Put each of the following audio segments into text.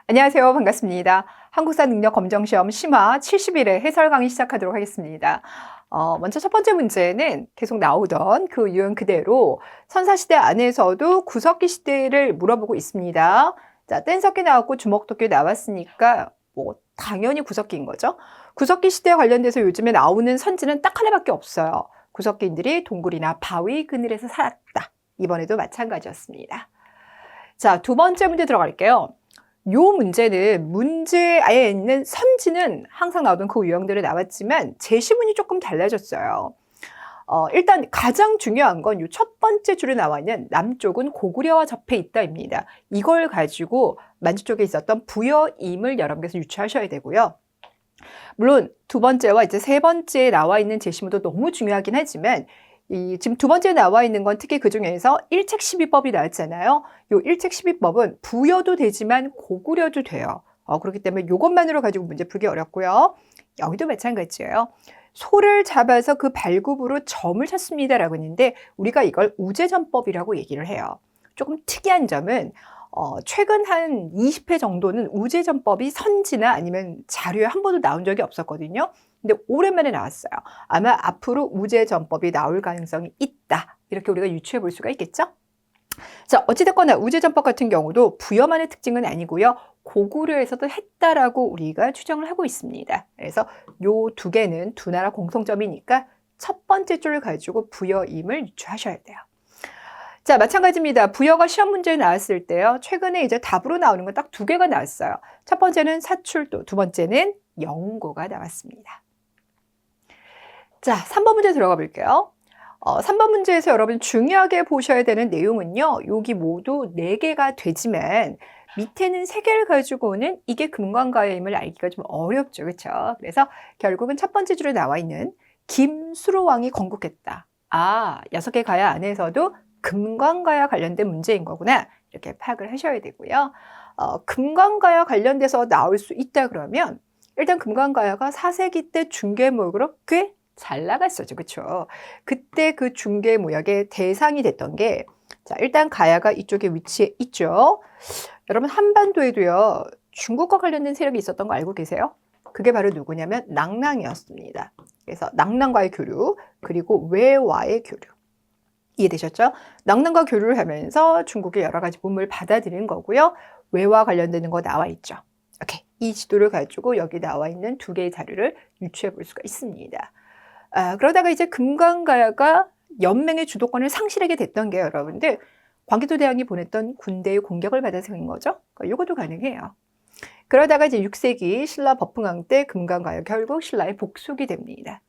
안녕하세요. 반갑습니다. 한국사 능력 검정시험 심화 70일의 해설 강의 시작하도록 하겠습니다. 먼저 첫 번째 문제는 계속 나오던 그 유형 그대로 선사시대 안에서도 구석기 시대를 물어보고 있습니다. 자, 뗀석기 나왔고 주먹도끼 나왔으니까 뭐 당연히 구석기인 거죠. 구석기 시대에 관련돼서 요즘에 나오는 선지는 딱 하나밖에 없어요. 구석기인들이 동굴이나 바위 그늘에서 살았다. 이번에도 마찬가지였습니다. 자, 두 번째 문제 들어갈게요. 요 문제는 문제에 있는 선지는 항상 나오던 그 유형대로 나왔지만 제시문이 조금 달라졌어요. 일단 가장 중요한 건 요 첫 번째 줄에 나와 있는 남쪽은 고구려와 접해 있다입니다. 이걸 가지고 만주 쪽에 있었던 부여임을 여러분께서 유추하셔야 되고요. 물론 두 번째와 이제 세 번째에 나와 있는 제시문도 너무 중요하긴 하지만 지금 두 번째 나와 있는 건 특히 그 중에서 일책12법이 나왔잖아요. 요 일책12법은 부여도 되지만 고구려도 돼요. 그렇기 때문에 이것만으로 가지고 문제 풀기 어렵고요. 여기도 마찬가지예요. 소를 잡아서 그 발굽으로 점을 찾습니다라고 했는데 우리가 이걸 우제전법이라고 얘기를 해요. 조금 특이한 점은 최근 한 20회 정도는 우제전법이 선지나 아니면 자료에 한 번도 나온 적이 없었거든요. 근데 오랜만에 나왔어요. 아마 앞으로 우제전법이 나올 가능성이 있다. 이렇게 우리가 유추해 볼 수가 있겠죠? 자, 어찌됐거나 우제전법 같은 경우도 부여만의 특징은 아니고요. 고구려에서도 했다라고 우리가 추정을 하고 있습니다. 그래서 요 두 개는 두 나라 공통점이니까 첫 번째 줄을 가지고 부여임을 유추하셔야 돼요. 자, 마찬가지입니다. 부여가 시험 문제에 나왔을 때요. 최근에 이제 답으로 나오는 건 딱 두 개가 나왔어요. 첫 번째는 사출도, 두 번째는 영고가 나왔습니다. 자, 3번 문제 들어가 볼게요. 3번 문제에서 여러분 중요하게 보셔야 되는 내용은요. 여기 모두 4개가 되지만 밑에는 3개를 가지고는 이게 금관가야임을 알기가 좀 어렵죠. 그렇죠? 그래서 결국은 첫 번째 줄에 나와 있는 김수로왕이 건국했다. 6개 가야 안에서도 금관가야 관련된 문제인 거구나. 이렇게 파악을 하셔야 되고요. 금관가야 관련돼서 나올 수 있다 그러면 일단 금관가야가 4세기 때 중개무역으로 꽤 잘 나갔었죠. 그렇죠? 그때 그 중개무역의 대상이 됐던 게 자, 일단 가야가 이쪽에 위치해 있죠. 여러분 한반도에도요. 중국과 관련된 세력이 있었던 거 알고 계세요? 그게 바로 누구냐면 낭랑이었습니다. 그래서 낭랑과의 교류 그리고 외와의 교류. 이해되셨죠? 낭랑과 교류를 하면서 중국의 여러 가지 문물을 받아들이는 거고요. 외와 관련되는 거 나와 있죠. 오케이. 이 지도를 가지고 여기 나와 있는 두 개의 자료를 유추해 볼 수가 있습니다. 그러다가 이제 금관가야가 연맹의 주도권을 상실하게 됐던 게 여러분들 광개토 대왕이 보냈던 군대의 공격을 받아서인 거죠. 이것도 가능해요. 그러다가 이제 6세기 신라 법흥왕 때 금관가야 결국 신라의 복속이 됩니다.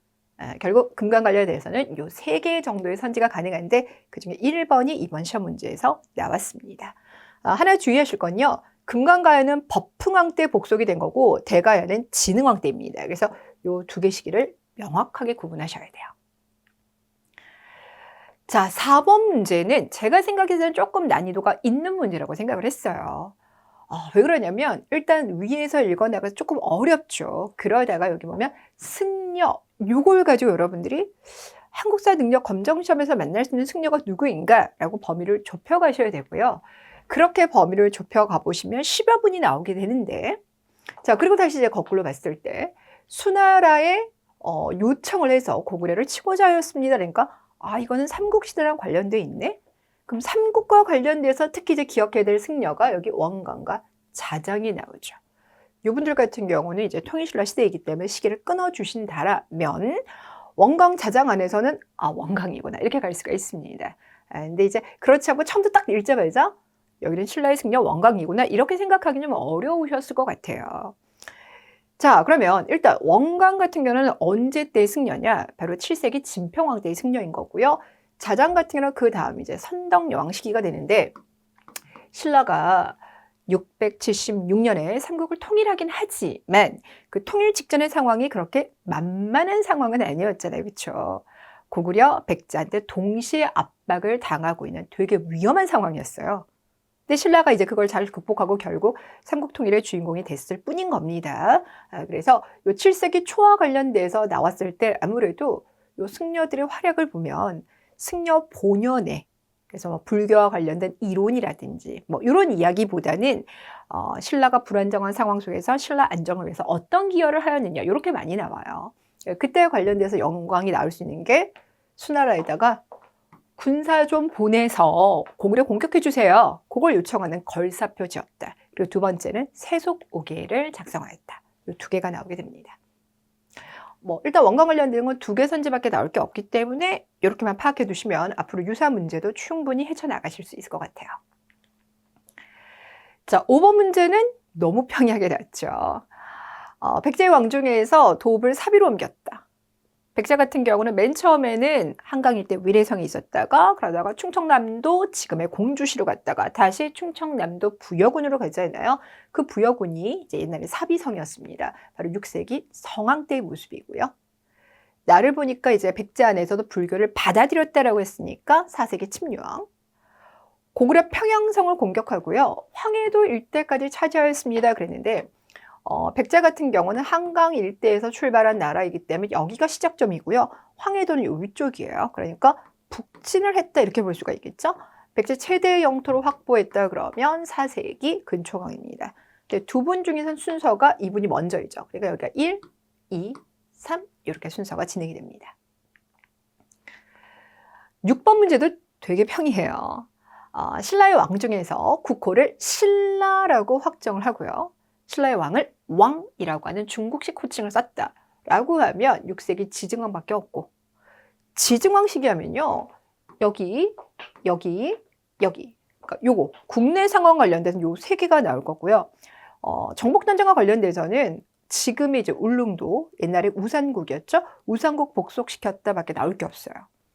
결국 금관가야에 대해서는 요 3개 정도의 선지가 가능한데 그중에 1번이 이번 시험 문제에서 나왔습니다. 하나 주의하실 건요. 금관가야는 법흥왕 때 복속이 된 거고 대가야는 진흥왕 때입니다. 그래서 요 두 개 시기를 명확하게 구분하셔야 돼요. 자, 4번 문제는 제가 생각해서는 조금 난이도가 있는 문제라고 생각을 했어요. 왜 그러냐면 일단 위에서 읽어나가서 조금 어렵죠. 그러다가 여기 보면 승려, 요걸 가지고 여러분들이 한국사 능력 검정시험에서 만날 수 있는 승려가 누구인가 라고 범위를 좁혀가셔야 되고요. 그렇게 범위를 좁혀가 보시면 10여 분이 나오게 되는데 자, 그리고 다시 이제 거꾸로 봤을 때 수나라의 요청을 해서 고구려를 치고자 하였습니다. 그러니까 이거는 삼국시대랑 관련돼 있네. 그럼 삼국과 관련돼서 특히 이제 기억해야 될 승려가 여기 원강과 자장이 나오죠. 이분들 같은 경우는 이제 통일신라 시대이기 때문에 시기를 끊어주신다라면 원강 자장 안에서는 원강이구나 이렇게 갈 수가 있습니다. 근데 이제 그렇지 않고 처음부터 딱 읽자마자 여기는 신라의 승려 원강이구나 이렇게 생각하기는 좀 어려우셨을 것 같아요. 자, 그러면 일단 원강 같은 경우는 언제 때 승려냐? 바로 7세기 진평왕 때의 승려인 거고요. 자장 같은 경우는 그 다음 이제 선덕여왕 시기가 되는데 신라가 676년에 삼국을 통일하긴 하지만 그 통일 직전의 상황이 그렇게 만만한 상황은 아니었잖아요. 그렇죠? 고구려, 백제한테 동시에 압박을 당하고 있는 되게 위험한 상황이었어요. 근데 신라가 이제 그걸 잘 극복하고 결국 삼국 통일의 주인공이 됐을 뿐인 겁니다. 그래서 요 7세기 초와 관련돼서 나왔을 때 아무래도 요 승려들의 활약을 보면 승려 본연의 그래서 뭐 불교와 관련된 이론이라든지 뭐 이런 이야기보다는 신라가 불안정한 상황 속에서 신라 안정을 위해서 어떤 기여를 하였느냐 이렇게 많이 나와요. 그때에 관련돼서 영광이 나올 수 있는 게 수나라에다가 군사 좀 보내서 고구려 공격해 주세요. 그걸 요청하는 걸사표 지었다. 그리고 두 번째는 세속오계를 작성하였다. 이 두 개가 나오게 됩니다. 뭐 일단 원관 관련된 건 두 개 선지밖에 나올 게 없기 때문에 이렇게만 파악해 두시면 앞으로 유사 문제도 충분히 헤쳐나가실 수 있을 것 같아요. 자, 5번 문제는 너무 평이하게 났죠. 백제의 왕중에서 도읍을 사비로 옮겼다. 백제 같은 경우는 맨 처음에는 한강 일대 위례성이 있었다가 그러다가 충청남도 지금의 공주시로 갔다가 다시 충청남도 부여군으로 가잖아요. 그 부여군이 이제 옛날에 사비성이었습니다. 바로 6세기 성왕 때의 모습이고요. 나를 보니까 이제 백제 안에서도 불교를 받아들였다라고 했으니까 4세기 침유왕. 고구려 평양성을 공격하고요. 황해도 일대까지 차지하였습니다. 그랬는데 백제 같은 경우는 한강 일대에서 출발한 나라이기 때문에 여기가 시작점이고요. 황해도는 요 위쪽이에요. 그러니까 북진을 했다 이렇게 볼 수가 있겠죠. 백제 최대의 영토를 확보했다 그러면 4세기 근초강입니다. 두 분 중에선 순서가 이분이 먼저이죠. 그러니까 여기가 1, 2, 3 이렇게 순서가 진행이 됩니다. 6번 문제도 되게 평이해요. 신라의 왕 중에서 국호를 신라라고 확정을 하고요. 신라의 왕을 왕이라고 하는 중국식 호칭을 썼다라고 하면 6세기 지증왕밖에 없고, 지증왕 시기하면요 여기 그러니까 요거 국내 상황 관련돼서 요 세 개가 나올 거고요. 정복전쟁과 관련돼서는 지금의 이제 울릉도 옛날에 우산국이었죠. 우산국 복속시켰다밖에 나올 게 없어요.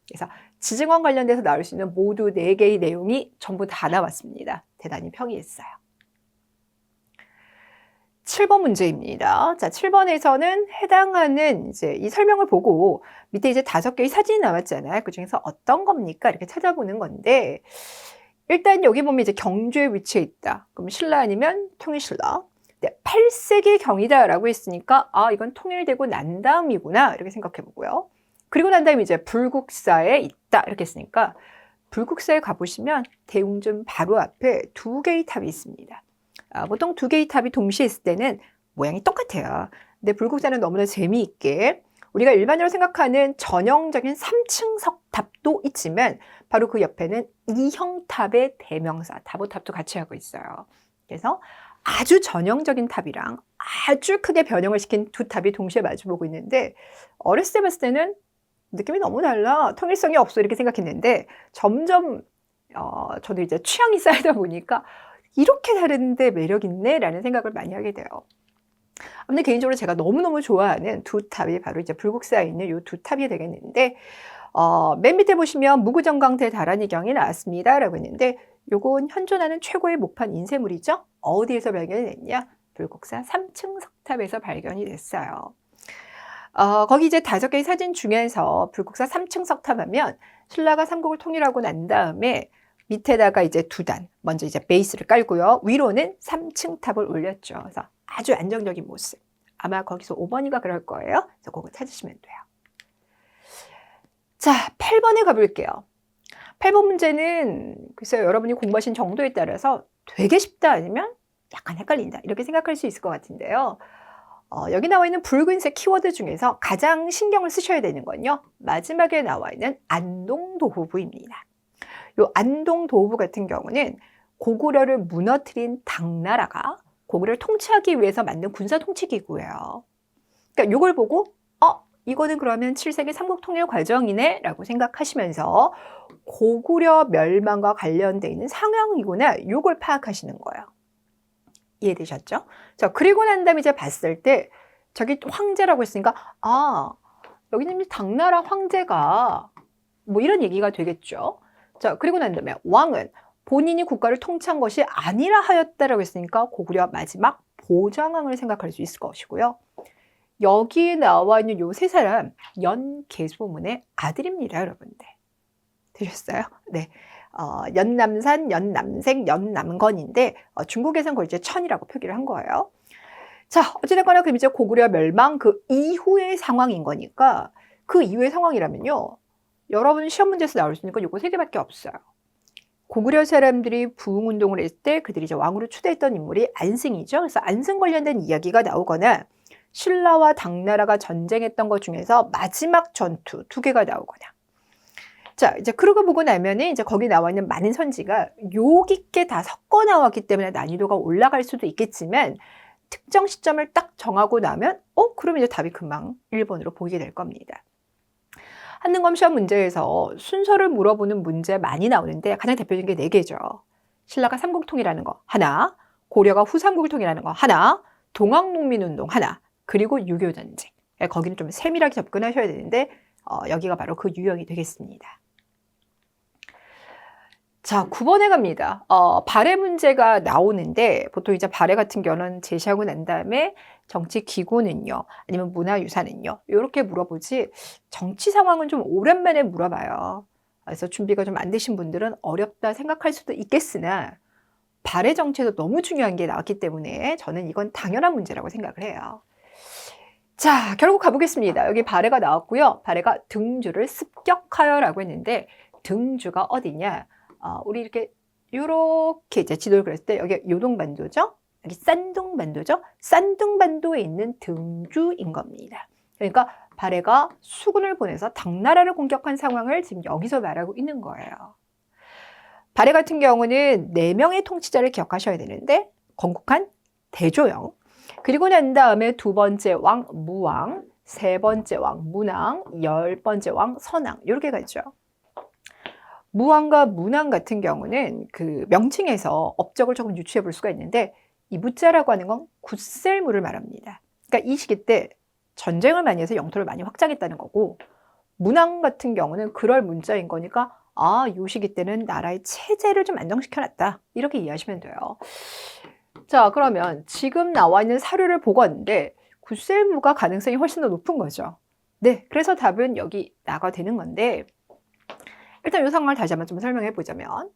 그래서 지증왕 관련돼서 나올 수 있는 모두 4개의 내용이 전부 다 나왔습니다. 대단히 평이했어요. 7번 문제입니다. 자, 7번에서는 해당하는 이제 이 설명을 보고 밑에 이제 5개의 사진이 나왔잖아요. 그 중에서 어떤 겁니까? 이렇게 찾아보는 건데, 일단 여기 보면 이제 경주에 위치해 있다. 그럼 신라 아니면 통일신라. 8세기 경이다라고 했으니까 이건 통일되고 난 다음이구나 이렇게 생각해 보고요. 그리고 난 다음에 이제 불국사에 있다 이렇게 했으니까 불국사에 가보시면 대웅전 바로 앞에 2개의 탑이 있습니다. 보통 2개의 탑이 동시에 있을 때는 모양이 똑같아요. 근데 불국사는 너무나 재미있게 우리가 일반적으로 생각하는 전형적인 3층 석탑도 있지만 바로 그 옆에는 이형탑의 대명사 다보탑도 같이 하고 있어요. 그래서 아주 전형적인 탑이랑 아주 크게 변형을 시킨 두 탑이 동시에 마주보고 있는데, 어렸을 때 봤을 때는 느낌이 너무 달라, 통일성이 없어 이렇게 생각했는데 점점 저도 이제 취향이 쌓이다 보니까 이렇게 다른데 매력 있네 라는 생각을 많이 하게 돼요. 근데 개인적으로 제가 너무너무 좋아하는 두 탑이 바로 이제 불국사에 있는 이 두 탑이 되겠는데, 맨 밑에 보시면 무구정강태 다란이경이 나왔습니다 라고 했는데, 요건 현존하는 최고의 목판 인쇄물이죠. 어디에서 발견이 됐냐? 불국사 3층 석탑에서 발견이 됐어요. 거기 이제 5개의 사진 중에서 불국사 3층 석탑 하면 신라가 삼국을 통일하고 난 다음에 밑에다가 이제 2단, 먼저 이제 베이스를 깔고요. 위로는 3층 탑을 올렸죠. 그래서 아주 안정적인 모습. 아마 거기서 5번인가 그럴 거예요. 그래서 그거 찾으시면 돼요. 자, 8번에 가볼게요. 8번 문제는 글쎄요, 여러분이 공부하신 정도에 따라서 되게 쉽다 아니면 약간 헷갈린다 이렇게 생각할 수 있을 것 같은데요. 여기 나와 있는 붉은색 키워드 중에서 가장 신경을 쓰셔야 되는 건요, 마지막에 나와 있는 안동도후부입니다. 이 안동도후부 같은 경우는 고구려를 무너뜨린 당나라가 고구려를 통치하기 위해서 만든 군사 통치기구예요. 그러니까 이걸 보고 이거는 그러면 7세기 삼국통일 과정이네 라고 생각하시면서 고구려 멸망과 관련되어 있는 상황이구나, 이걸 파악하시는 거예요. 이해되셨죠? 자, 그리고 난 다음에 이제 봤을 때 저기 황제라고 했으니까 여기는 당나라 황제가 뭐 이런 얘기가 되겠죠. 자, 그리고 난 다음에 왕은 본인이 국가를 통치한 것이 아니라 하였다라고 했으니까 고구려 마지막 보장왕을 생각할 수 있을 것이고요. 여기에 나와 있는 요 세 사람 연개소문의 아들입니다, 여러분들. 되셨어요? 네. 연남산, 연남생, 연남건인데 중국에서는 그걸 이제 천이라고 표기를 한 거예요. 자, 어찌됐거나 그럼 이제 고구려 멸망 그 이후의 상황인 거니까, 그 이후의 상황이라면요, 여러분 시험 문제에서 나올 수 있는 건 요거 3개밖에 없어요. 고구려 사람들이 부흥운동을 했을 때 그들이 이제 왕으로 추대했던 인물이 안승이죠. 그래서 안승 관련된 이야기가 나오거나 신라와 당나라가 전쟁했던 것 중에서 마지막 전투 2개가 나오거나. 자, 이제 그러고 보고 나면은 이제 거기 나와 있는 많은 선지가 욕 있게 다 섞어 나왔기 때문에 난이도가 올라갈 수도 있겠지만 특정 시점을 딱 정하고 나면 그러면 이제 답이 금방 1번으로 보이게 될 겁니다. 한능검 시험 문제에서 순서를 물어보는 문제 많이 나오는데 가장 대표적인 게 4개죠. 신라가 삼국통이라는 거 하나, 고려가 후삼국통이라는 거 하나, 동학농민운동 하나, 그리고 6.25 전쟁. 거기는 좀 세밀하게 접근하셔야 되는데 여기가 바로 그 유형이 되겠습니다. 자, 9번에 갑니다. 발해 문제가 나오는데 보통 이제 발해 같은 경우는 제시하고 난 다음에 정치 기구는요, 아니면 문화유산은요, 이렇게 물어보지 정치 상황은 좀 오랜만에 물어봐요. 그래서 준비가 좀 안 되신 분들은 어렵다 생각할 수도 있겠으나 발해 정치에서 너무 중요한 게 나왔기 때문에 저는 이건 당연한 문제라고 생각을 해요. 자, 결국 가보겠습니다. 여기 발해가 나왔고요. 발해가 등주를 습격하여라고 했는데 등주가 어디냐? 우리 이렇게 이제 지도를 그렸을 때 여기 요동반도죠. 여기 싼둥반도죠. 싼둥반도에 있는 등주인 겁니다. 그러니까 발해가 수군을 보내서 당나라를 공격한 상황을 지금 여기서 말하고 있는 거예요. 발해 같은 경우는 4명의 통치자를 기억하셔야 되는데 건국한 대조영, 그리고 난 다음에 2번째 왕 무왕, 3번째 왕 문왕, 10번째 왕 선왕 이렇게 가죠. 무왕과 문왕 같은 경우는 그 명칭에서 업적을 조금 유추해 볼 수가 있는데 이 무자라고 하는 건 굳셀무를 말합니다. 그러니까 이 시기 때 전쟁을 많이 해서 영토를 많이 확장했다는 거고, 문왕 같은 경우는 그럴 문자인 거니까 이 시기 때는 나라의 체제를 좀 안정시켜놨다 이렇게 이해하시면 돼요. 자, 그러면 지금 나와 있는 사료를 보고 왔는데 굳셀무가 가능성이 훨씬 더 높은 거죠. 네, 그래서 답은 여기 나가 되는 건데 일단 이 상황을 다시 한번 좀 설명해 보자면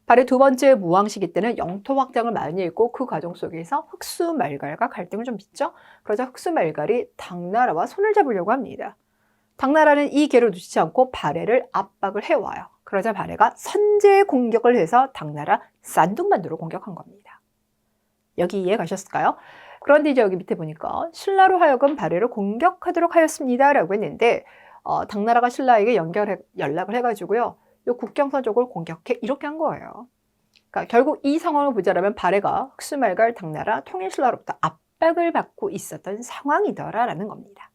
발해 2번째 무왕 시기 때는 영토 확장을 많이 했고 그 과정 속에서 흑수말갈과 갈등을 좀 빚죠. 그러자 흑수말갈이 당나라와 손을 잡으려고 합니다. 당나라는 이 기회를 놓치지 않고 발해를 압박을 해와요. 그러자 발해가 선제 공격을 해서 당나라 싼둥반도를 공격한 겁니다. 여기 이해 가셨을까요? 그런데 이제 여기 밑에 보니까 신라로 하여금 발해를 공격하도록 하였습니다 라고 했는데 당나라가 신라에게 연락을 해가지고요. 이 국경선 쪽을 공격해 이렇게 한 거예요. 그러니까 결국 이 상황을 보자라면 발해가 흑수말갈 당나라 통일신라로부터 압박을 받고 있었던 상황이더라라는 겁니다.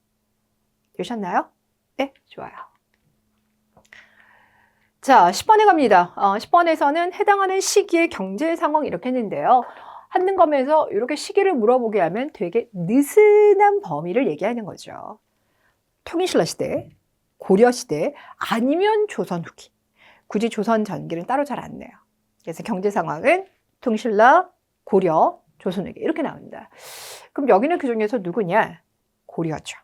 되셨나요? 네, 좋아요. 자, 10번에 갑니다. 10번에서는 해당하는 시기의 경제 상황 이렇게 했는데요. 한능검에서 이렇게 시기를 물어보게 하면 되게 느슨한 범위를 얘기하는 거죠. 통일신라 시대, 고려 시대, 아니면 조선 후기. 굳이 조선 전기는 따로 잘 안 내요. 그래서 경제 상황은 통신라, 고려, 조선 후기 이렇게 나옵니다. 그럼 여기는 그 중에서 누구냐? 고려죠.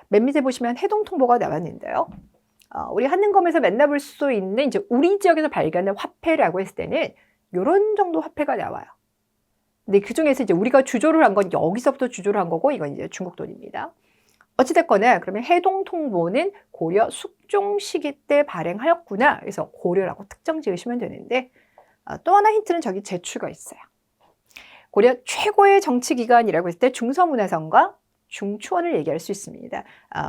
맨 밑에 보시면 해동통보가 나왔는데요. 우리 한능검에서 맨날 볼 수 있는 이제 우리 지역에서 발견된 화폐라고 했을 때는 이런 정도 화폐가 나와요. 근데 그 중에서 이제 우리가 주조를 한 건 여기서부터 주조를 한 거고 이건 이제 중국 돈입니다. 어찌됐거나 그러면 해동통보는 고려 숙종 시기 때 발행하였구나. 그래서 고려라고 특정 지으시면 되는데 또 하나 힌트는 저기 제추가 있어요. 고려 최고의 정치기관이라고 했을 때 중서문화성과 중추원을 얘기할 수 있습니다.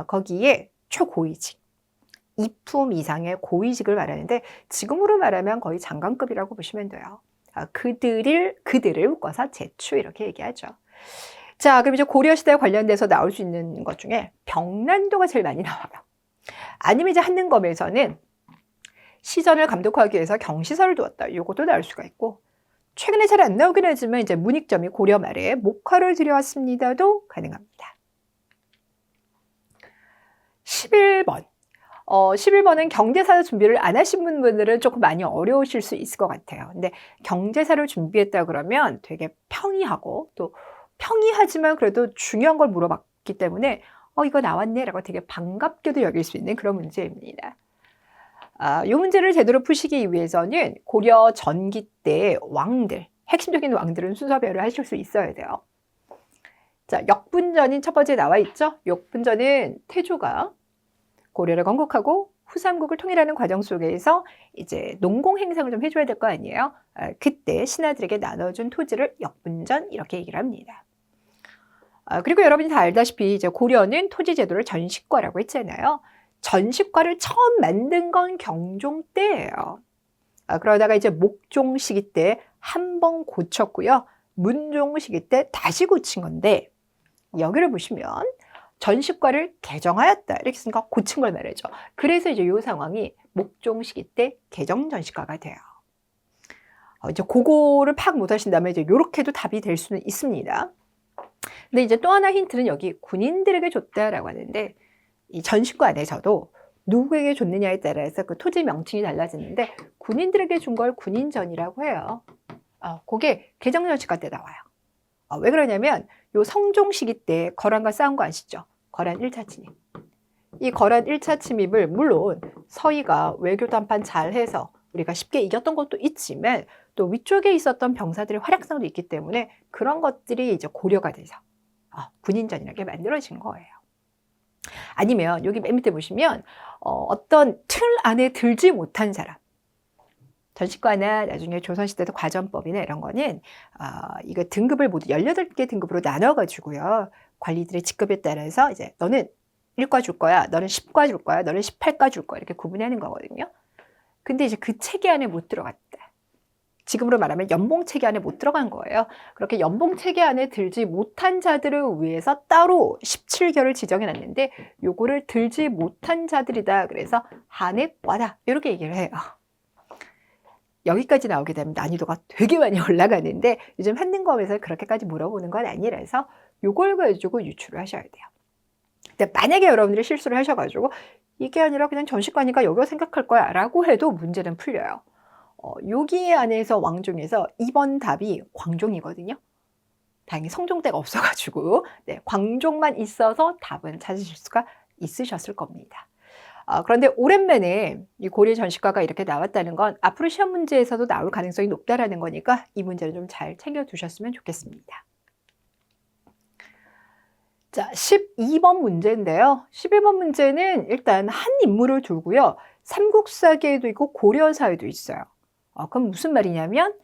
거기에 초고위직, 2품 이상의 고위직을 말하는데 지금으로 말하면 거의 장관급이라고 보시면 돼요. 그들을 묶어서 제추 이렇게 얘기하죠. 자, 그럼 이제 고려시대에 관련돼서 나올 수 있는 것 중에 병난도가 제일 많이 나와요. 아니면 이제 한능검에서는 시전을 감독하기 위해서 경시설을 두었다. 이것도 나올 수가 있고, 최근에 잘 안 나오긴 하지만 이제 문익점이 고려 말에 목화를 들여왔습니다도 가능합니다. 11번. 11번은 경제사 준비를 안 하신 분들은 조금 많이 어려우실 수 있을 것 같아요. 근데 경제사를 준비했다 그러면 되게 평이하고 또 평이하지만 그래도 중요한 걸 물어봤기 때문에 이거 나왔네 라고 되게 반갑게도 여길 수 있는 그런 문제입니다. 이 문제를 제대로 푸시기 위해서는 고려 전기 때 왕들, 핵심적인 왕들은 순서별을 하실 수 있어야 돼요. 자, 역분전인 첫 번째 나와 있죠? 역분전은 태조가 고려를 건국하고 후삼국을 통일하는 과정 속에서 이제 농공 행상을 좀 해줘야 될 거 아니에요. 그때 신하들에게 나눠준 토지를 역분전 이렇게 얘기를 합니다. 그리고 여러분이 다 알다시피 이제 고려는 토지 제도를 전식과라고 했잖아요. 전식과를 처음 만든 건 경종 때예요. 그러다가 이제 목종 시기 때 한 번 고쳤고요. 문종 시기 때 다시 고친 건데 여기를 보시면 전식과를 개정하였다 이렇게 쓰니까 고친 걸 말하죠. 그래서 이제 이 상황이 목종 시기 때 개정 전식과가 돼요. 이제 그거를 파악 못 하신다면 이제 이렇게도 답이 될 수는 있습니다. 근데 이제 또 하나 힌트는 여기 군인들에게 줬다라고 하는데 이 전식과 안에서도 누구에게 줬느냐에 따라서 그 토지 명칭이 달라지는데 군인들에게 준 걸 군인전이라고 해요. 그게 개정 전식과 때 나와요. 왜 그러냐면 요 성종 시기 때 거란과 싸운 거 아시죠? 거란 1차 침입. 이 거란 1차 침입을 물론 서희가 외교도 한판 잘해서 우리가 쉽게 이겼던 것도 있지만 또 위쪽에 있었던 병사들의 활약상도 있기 때문에 그런 것들이 이제 고려가 돼서 군인전이라게 만들어진 거예요. 아니면 여기 맨 밑에 보시면 어떤 틀 안에 들지 못한 사람, 전식과나 나중에 조선시대도 과전법이나 이런 거는 이거 등급을 모두 18개 등급으로 나눠가지고요. 관리들의 직급에 따라서 이제 너는 1과 줄 거야, 너는 10과 줄 거야, 너는 18과 줄 거야 이렇게 구분하는 거거든요. 근데 이제 그 체계 안에 못 들어갔다. 지금으로 말하면 연봉 체계 안에 못 들어간 거예요. 그렇게 연봉 체계 안에 들지 못한 자들을 위해서 따로 17결을 지정해 놨는데 요거를 들지 못한 자들이다. 그래서 한해과다 이렇게 얘기를 해요. 여기까지 나오게 되면 난이도가 되게 많이 올라가는데 요즘 한능검에서 그렇게까지 물어보는 건 아니라서 요걸 가지고 유출을 하셔야 돼요. 근데 만약에 여러분들이 실수를 하셔가지고 이게 아니라 그냥 전식과니까 여기서 생각할 거야 라고 해도 문제는 풀려요. 여기 안에서 왕종에서 2번 답이 광종이거든요. 다행히 성종대가 없어가지고 광종만 있어서 답은 찾으실 수가 있으셨을 겁니다. 그런데 오랜만에 이 고려 전식과가 이렇게 나왔다는 건 앞으로 시험 문제에서도 나올 가능성이 높다라는 거니까 이 문제를 좀 잘 챙겨두셨으면 좋겠습니다. 자, 12번 문제인데요. 12번 문제는 일단 한 인물을 두고요. 삼국사계에도 있고 고려사에도 있어요. 그럼 무슨 말이냐면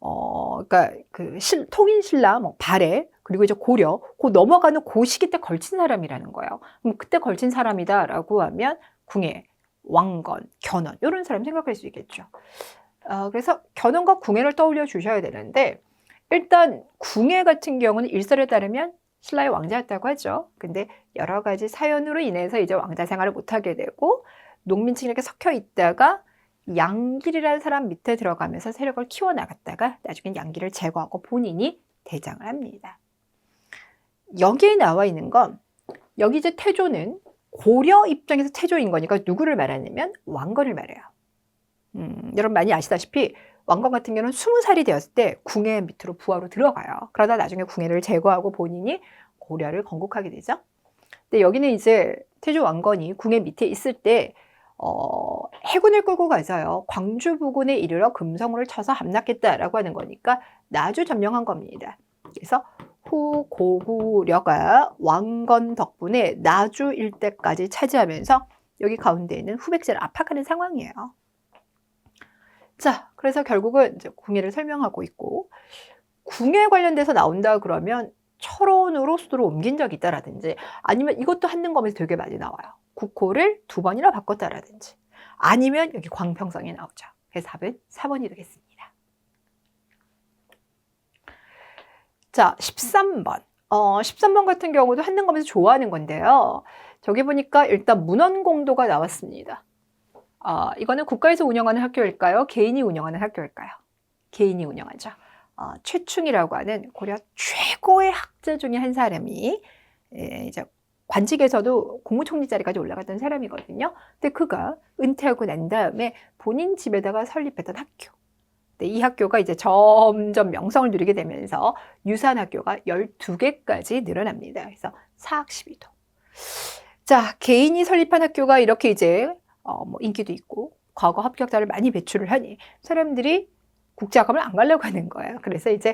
그러니까 그 통인신라, 발해, 그리고 이제 고려, 그 넘어가는 그 시기 때 걸친 사람이라는 거예요. 그럼 그때 걸친 사람이다라고 하면 궁예, 왕건, 견훤 이런 사람 생각할 수 있겠죠. 그래서 견훤과 궁예를 떠올려 주셔야 되는데 일단 궁예 같은 경우는 일설에 따르면 신라의 왕자였다고 하죠. 근데 여러 가지 사연으로 인해서 이제 왕자 생활을 못하게 되고 농민층에게 섞여 있다가 양길이라는 사람 밑에 들어가면서 세력을 키워나갔다가 나중엔 양길을 제거하고 본인이 대장을 합니다. 여기에 나와 있는 건 여기 이제 태조는 고려 입장에서 태조인 거니까 누구를 말하냐면 왕건을 말해요. 여러분 많이 아시다시피 왕건 같은 경우는 20살이 되었을 때 궁예 밑으로 부하로 들어가요. 그러다 나중에 궁예를 제거하고 본인이 고려를 건국하게 되죠. 근데 여기는 이제 태조 왕건이 궁예 밑에 있을 때 해군을 끌고 가서요. 광주 부근에 이르러 금성으로 쳐서 함락했다라고 하는 거니까 나주 점령한 겁니다. 그래서 후 고구려가 왕건 덕분에 나주 일대까지 차지하면서 여기 가운데 있는 후백제를 압박하는 상황이에요. 자, 그래서 결국은 이제 궁예를 설명하고 있고 궁예 관련돼서 나온다 그러면 철원으로 수도를 옮긴 적이 있다라든지 아니면 이것도 한능검에서 되게 많이 나와요. 국호를 2번이나 바꿨다라든지 아니면 여기 광평성에 나오죠. 그래서 답은 4번이 되겠습니다. 자, 13번. 13번 같은 경우도 한능검에서 좋아하는 건데요. 저기 보니까 일단 문헌공도가 나왔습니다. 이거는 국가에서 운영하는 학교일까요? 개인이 운영하는 학교일까요? 개인이 운영하죠. 최충이라고 하는 고려 최고의 학자 중에 한 사람이 이제 관직에서도 국무총리 자리까지 올라갔던 사람이거든요. 근데 그가 은퇴하고 난 다음에 본인 집에다가 설립했던 학교. 근데 이 학교가 이제 점점 명성을 누리게 되면서 유사한 학교가 12개까지 늘어납니다. 그래서 사학 12도. 자, 개인이 설립한 학교가 이렇게 이제 인기도 있고 과거 합격자를 많이 배출을 하니 사람들이 국제학감을 안 가려고 하는 거예요. 그래서 이제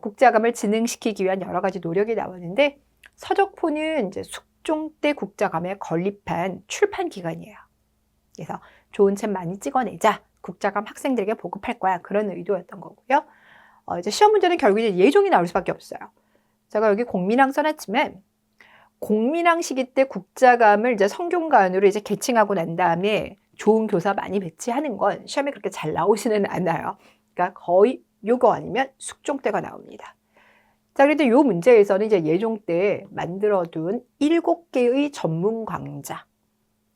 국제학감을 진흥시키기 위한 여러 가지 노력이 나오는데 서적포는 이제 숙종 때 국제학감에 건립한 출판 기관이에요. 그래서 좋은 책 많이 찍어내자. 국자감 학생들에게 보급할 거야. 그런 의도였던 거고요. 이제 시험 문제는 결국 이제 예종이 나올 수밖에 없어요. 제가 여기 공민항 써놨지만 공민항 시기 때 국자감을 이제 성균관으로 이제 계층하고 난 다음에 좋은 교사 많이 배치하는 건 시험에 그렇게 잘 나오지는 않아요. 그러니까 거의 요거 아니면 숙종 때가 나옵니다. 자, 그런데 요 문제에서는 이제 예종 때 만들어둔 7개의 전문 강좌.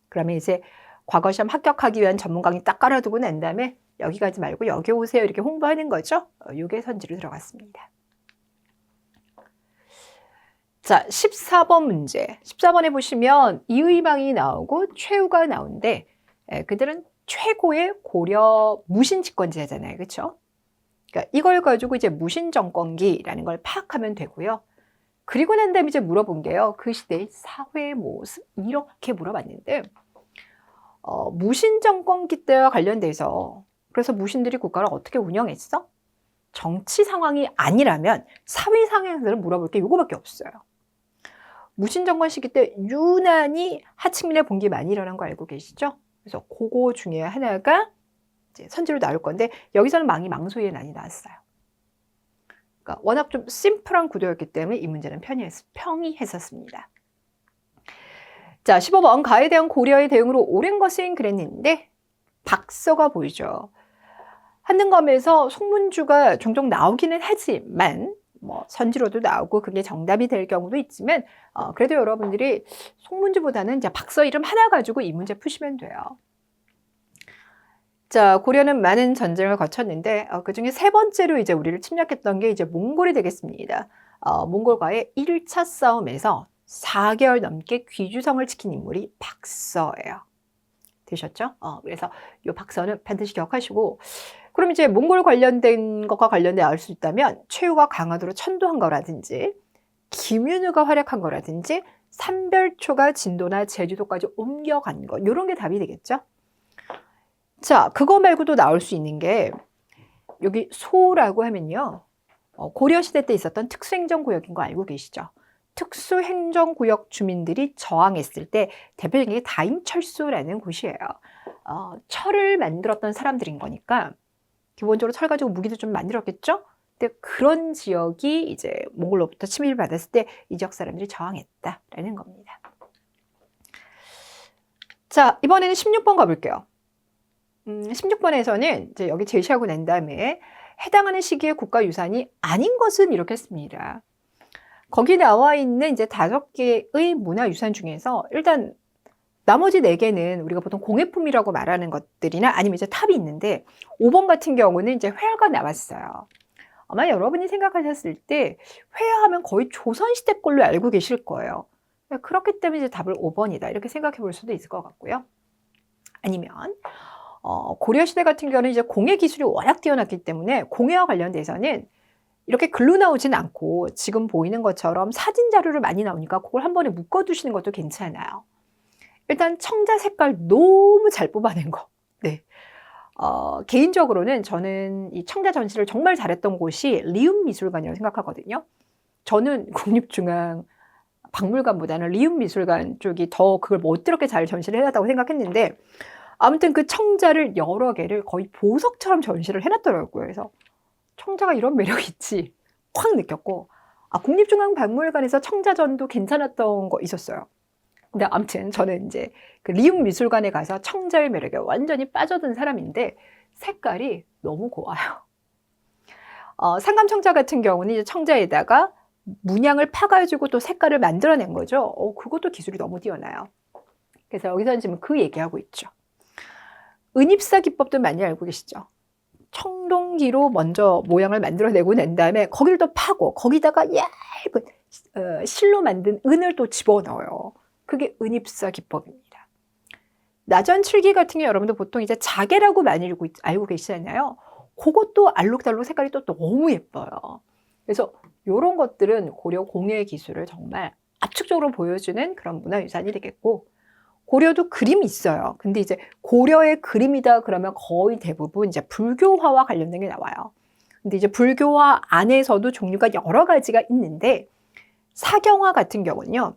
그러면 이제 과거 시험 합격하기 위한 전문 강의 딱 깔아두고 난 다음에 여기 가지 말고 여기 오세요 이렇게 홍보하는 거죠. 요게 선지로 들어갔습니다. 자, 14번 문제. 14번에 보시면 이의망이 나오고 최후가 나오는데 그들은 최고의 고려 무신 집권제잖아요. 그렇죠? 그러니까 이걸 가지고 이제 무신 정권기라는 걸 파악하면 되고요. 그리고 난 다음에 이제 물어본 게요. 그 시대의 사회 모습 이렇게 물어봤는데 무신 정권기 때와 관련돼서 그래서 무신들이 국가를 어떻게 운영했어? 정치 상황이 아니라면 사회 상황에서 물어볼 게 이거밖에 없어요. 무신 정권 시기 때 유난히 하층민의 봉기 많이 일어난 거 알고 계시죠? 그래서 그거 중에 하나가 이제 선지로 나올 건데 여기서는 망소의 난이 나왔어요. 그러니까 워낙 좀 심플한 구도였기 때문에 이 문제는 평이했었습니다. 자, 15번 가에 대한 고려의 대응으로 옳은 것은 그랬는데 박서가 보이죠. 한능검에서 송문주가 종종 나오기는 하지만 뭐 선지로도 나오고 그게 정답이 될 경우도 있지만 그래도 여러분들이 송문주보다는 이제 박서 이름 하나 가지고 이 문제 푸시면 돼요. 자, 고려는 많은 전쟁을 거쳤는데 그중에 세 번째로 이제 우리를 침략했던 게 이제 몽골이 되겠습니다. 몽골과의 1차 싸움에서 4개월 넘게 귀주성을 지킨 인물이 박서예요. 되셨죠? 그래서 이 박서는 반드시 기억하시고 그럼 이제 몽골 관련된 것과 관련돼 알 수 있다면 최후가 강화도로 천도한 거라든지 김윤우가 활약한 거라든지 삼별초가 진도나 제주도까지 옮겨간 거 이런 게 답이 되겠죠? 자, 그거 말고도 나올 수 있는 게 여기 소라고 하면요. 고려시대 때 있었던 특수행정구역인 거 알고 계시죠? 특수행정구역 주민들이 저항했을 때 대표적인 게 다임철수라는 곳이에요. 철을 만들었던 사람들인 거니까 기본적으로 철 가지고 무기도 좀 만들었겠죠? 근데 그런 지역이 이제 몽골로부터 침입을 받았을 때 이 지역 사람들이 저항했다라는 겁니다. 자, 이번에는 16번 가볼게요. 16번에서는 이제 여기 제시하고 난 다음에 해당하는 시기의 국가유산이 아닌 것은 이렇게 했습니다. 거기 나와 있는 이제 5개의 문화유산 중에서 일단 나머지 4개는 우리가 보통 공예품이라고 말하는 것들이나 아니면 이제 탑이 있는데 5번 같은 경우는 이제 회화가 나왔어요. 아마 여러분이 생각하셨을 때 회화하면 거의 조선시대 걸로 알고 계실 거예요. 그렇기 때문에 이제 답을 5번이다 이렇게 생각해 볼 수도 있을 것 같고요. 아니면 고려시대 같은 경우는 이제 공예 기술이 워낙 뛰어났기 때문에 공예와 관련돼서는 이렇게 글로 나오진 않고 지금 보이는 것처럼 사진 자료를 많이 나오니까 그걸 한 번에 묶어두시는 것도 괜찮아요. 일단 청자 색깔 너무 잘 뽑아낸 거. 네. 개인적으로는 저는 이 청자 전시를 정말 잘했던 곳이 리움미술관이라고 생각하거든요. 저는 국립중앙 박물관보다는 리움미술관 쪽이 더 그걸 못들었게 잘 전시를 해놨다고 생각했는데 아무튼 그 청자를 여러 개를 거의 보석처럼 전시를 해놨더라고요. 그래서 청자가 이런 매력이 있지 확 느꼈고 국립중앙박물관에서 청자전도 괜찮았던 거 있었어요. 근데 아무튼 저는 이제 그 리움미술관에 가서 청자의 매력에 완전히 빠져든 사람인데 색깔이 너무 고와요. 상감청자 같은 경우는 이제 청자에다가 문양을 파가지고 또 색깔을 만들어낸 거죠. 그것도 기술이 너무 뛰어나요. 그래서 여기서는 지금 그 얘기하고 있죠. 은입사 기법도 많이 알고 계시죠? 청동기로 먼저 모양을 만들어내고 난 다음에 거기를 또 파고 거기다가 얇은 실로 만든 은을 또 집어넣어요. 그게 은입사 기법입니다. 나전칠기 같은 게 여러분들 보통 이제 자개라고 많이 알고 계시잖아요. 그것도 알록달록 색깔이 또 너무 예뻐요. 그래서 이런 것들은 고려 공예 기술을 정말 압축적으로 보여주는 그런 문화유산이 되겠고 고려도 그림이 있어요. 근데 이제 고려의 그림이다 그러면 거의 대부분 이제 불교화와 관련된 게 나와요. 근데 이제 불교화 안에서도 종류가 여러 가지가 있는데 사경화 같은 경우는요.